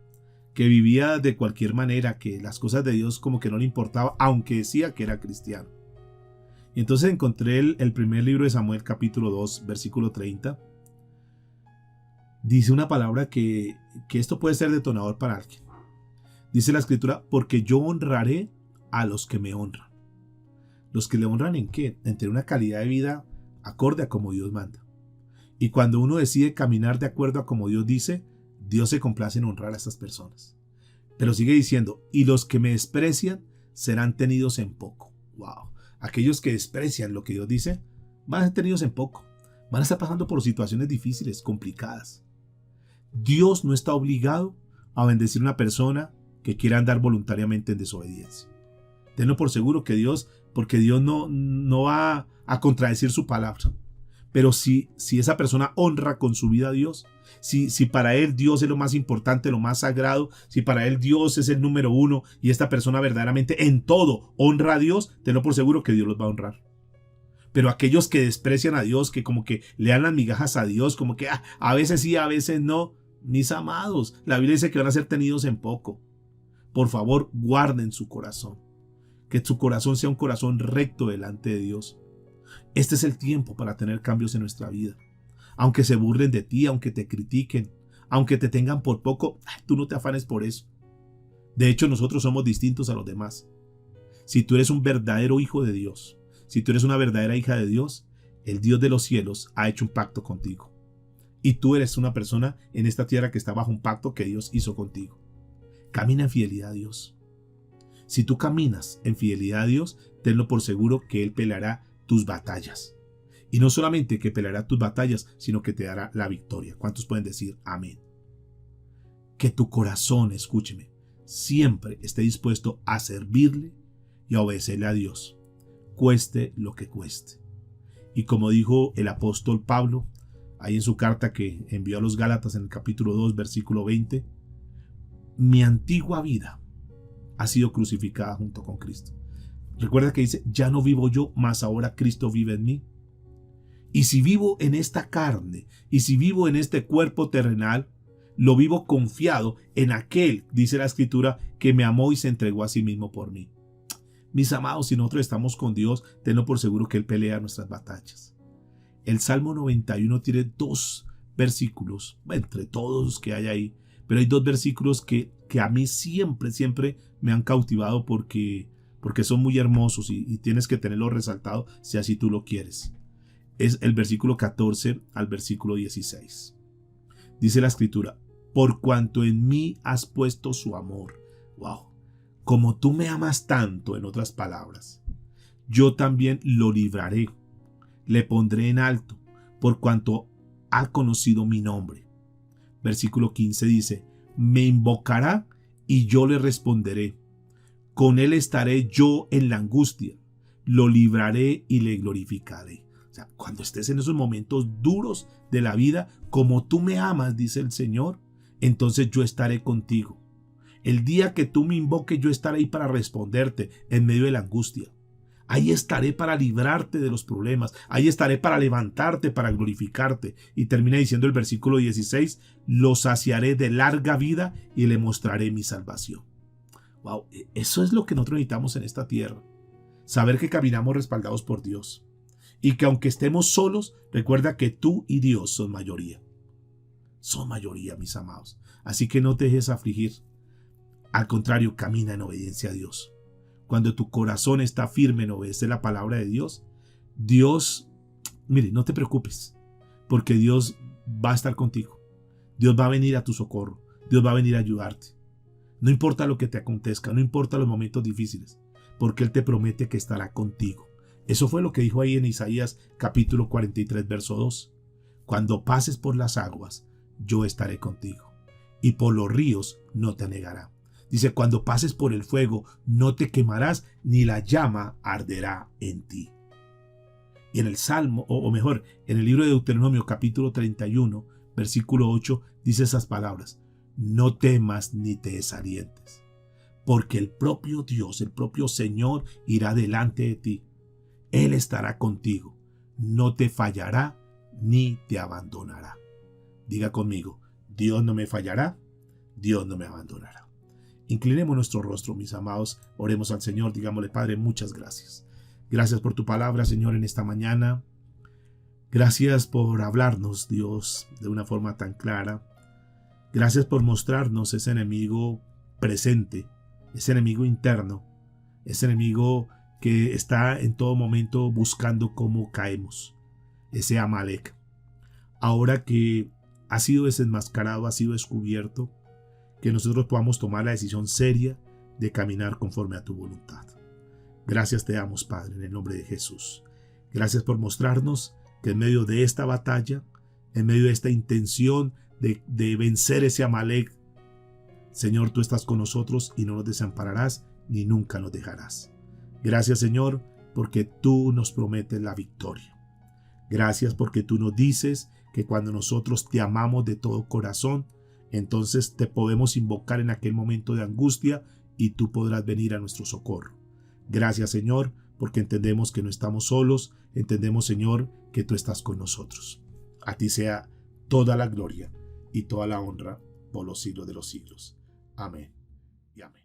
que vivía de cualquier manera, que las cosas de Dios como que no le importaba, aunque decía que era cristiano. Y entonces encontré el primer libro de Samuel, capítulo 2, versículo 30. Dice una palabra que esto puede ser detonador para alguien. Dice la escritura: porque yo honraré a los que me honran. ¿Los que le honran en qué? En tener una calidad de vida acorde a como Dios manda. Y cuando uno decide caminar de acuerdo a como Dios dice, Dios se complace en honrar a estas personas. Pero sigue diciendo: y los que me desprecian serán tenidos en poco. Wow. Aquellos que desprecian lo que Dios dice van a ser tenidos en poco. Van a estar pasando por situaciones difíciles, complicadas. Dios no está obligado a bendecir a una persona que quiera andar voluntariamente en desobediencia. Tenlo por seguro que porque Dios no va a contradecir su palabra. Pero si esa persona honra con su vida a Dios, si para él Dios es lo más importante, lo más sagrado, si para él Dios es el número uno y esta persona verdaderamente en todo honra a Dios, tenlo por seguro que Dios los va a honrar. Pero aquellos que desprecian a Dios, que como que le dan las migajas a Dios, como que a veces sí, a veces no, mis amados, la Biblia dice que van a ser tenidos en poco. Por favor, guarden su corazón. Que su corazón sea un corazón recto delante de Dios. Este es el tiempo para tener cambios en nuestra vida. Aunque se burlen de ti, aunque te critiquen, aunque te tengan por poco, tú no te afanes por eso. De hecho, nosotros somos distintos a los demás. Si tú eres un verdadero hijo de Dios, si tú eres una verdadera hija de Dios, el Dios de los cielos ha hecho un pacto contigo. Y tú eres una persona en esta tierra que está bajo un pacto que Dios hizo contigo. Camina en fidelidad a Dios. Si tú caminas en fidelidad a Dios, tenlo por seguro que Él peleará tus batallas. Y no solamente que peleará tus batallas, sino que te dará la victoria. ¿Cuántos pueden decir amén? Que tu corazón, escúcheme, siempre esté dispuesto a servirle y a obedecerle a Dios, cueste lo que cueste. Y como dijo el apóstol Pablo, ahí en su carta que envió a los Gálatas en el capítulo 2, versículo 20, mi antigua vida ha sido crucificada junto con Cristo. Recuerda que dice, ya no vivo yo, mas ahora Cristo vive en mí. Y si vivo en esta carne, y si vivo en este cuerpo terrenal, lo vivo confiado en aquel, dice la Escritura, que me amó y se entregó a sí mismo por mí. Mis amados, si nosotros estamos con Dios, tenlo por seguro que Él pelea nuestras batallas. El Salmo 91 tiene 2 versículos, entre todos los que hay ahí, pero hay 2 versículos que a mí siempre me han cautivado porque son muy hermosos y tienes que tenerlo resaltado si así tú lo quieres. Es el versículo 14 al versículo 16. Dice la escritura: por cuanto en mí has puesto su amor. Wow. Como tú me amas tanto, en otras palabras, yo también lo libraré, le pondré en alto, por cuanto ha conocido mi nombre. Versículo 15 dice: me invocará y yo le responderé. Con él estaré yo en la angustia, lo libraré y le glorificaré. O sea, cuando estés en esos momentos duros de la vida, como tú me amas, dice el Señor, entonces yo estaré contigo. El día que tú me invoques, yo estaré ahí para responderte en medio de la angustia. Ahí estaré para librarte de los problemas. Ahí estaré para levantarte, para glorificarte. Y termina diciendo el versículo 16: lo saciaré de larga vida y le mostraré mi salvación. Wow, eso es lo que nosotros necesitamos en esta tierra. Saber que caminamos respaldados por Dios. Y que aunque estemos solos, recuerda que tú y Dios son mayoría. Son mayoría, mis amados. Así que no te dejes afligir. Al contrario, camina en obediencia a Dios. Cuando tu corazón está firme en obedecer la palabra de Dios, mire, no te preocupes, porque Dios va a estar contigo. Dios va a venir a tu socorro. Dios va a venir a ayudarte. No importa lo que te acontezca, no importa los momentos difíciles, porque Él te promete que estará contigo. Eso fue lo que dijo ahí en Isaías capítulo 43, verso 2. Cuando pases por las aguas, yo estaré contigo, y por los ríos no te anegará. Dice: cuando pases por el fuego, no te quemarás, ni la llama arderá en ti. Y en el Salmo, o mejor, en el libro de Deuteronomio capítulo 31, versículo 8, dice esas palabras: no temas ni te desalientes, porque el propio Dios, el propio Señor, irá delante de ti. Él estará contigo, no te fallará ni te abandonará. Diga conmigo: Dios no me fallará, Dios no me abandonará. Inclinemos nuestro rostro, mis amados, oremos al Señor, digámosle: Padre, muchas gracias. Gracias por tu palabra, Señor, en esta mañana. Gracias por hablarnos, Dios, de una forma tan clara. Gracias por mostrarnos ese enemigo presente, ese enemigo interno, ese enemigo que está en todo momento buscando cómo caemos, ese Amalek. Ahora que ha sido desenmascarado, ha sido descubierto, que nosotros podamos tomar la decisión seria de caminar conforme a tu voluntad. Gracias te damos, Padre, en el nombre de Jesús. Gracias por mostrarnos que en medio de esta batalla, en medio de esta intención de vencer ese Amalek, Señor, tú estás con nosotros y no nos desampararás ni nunca nos dejarás. Gracias, Señor, porque tú nos prometes la victoria. Gracias porque tú nos dices que cuando nosotros te amamos de todo corazón, entonces te podemos invocar en aquel momento de angustia y tú podrás venir a nuestro socorro. Gracias, Señor, porque entendemos que no estamos solos, entendemos, Señor, que tú estás con nosotros. A ti sea toda la gloria y toda la honra por los siglos de los siglos. Amén y amén.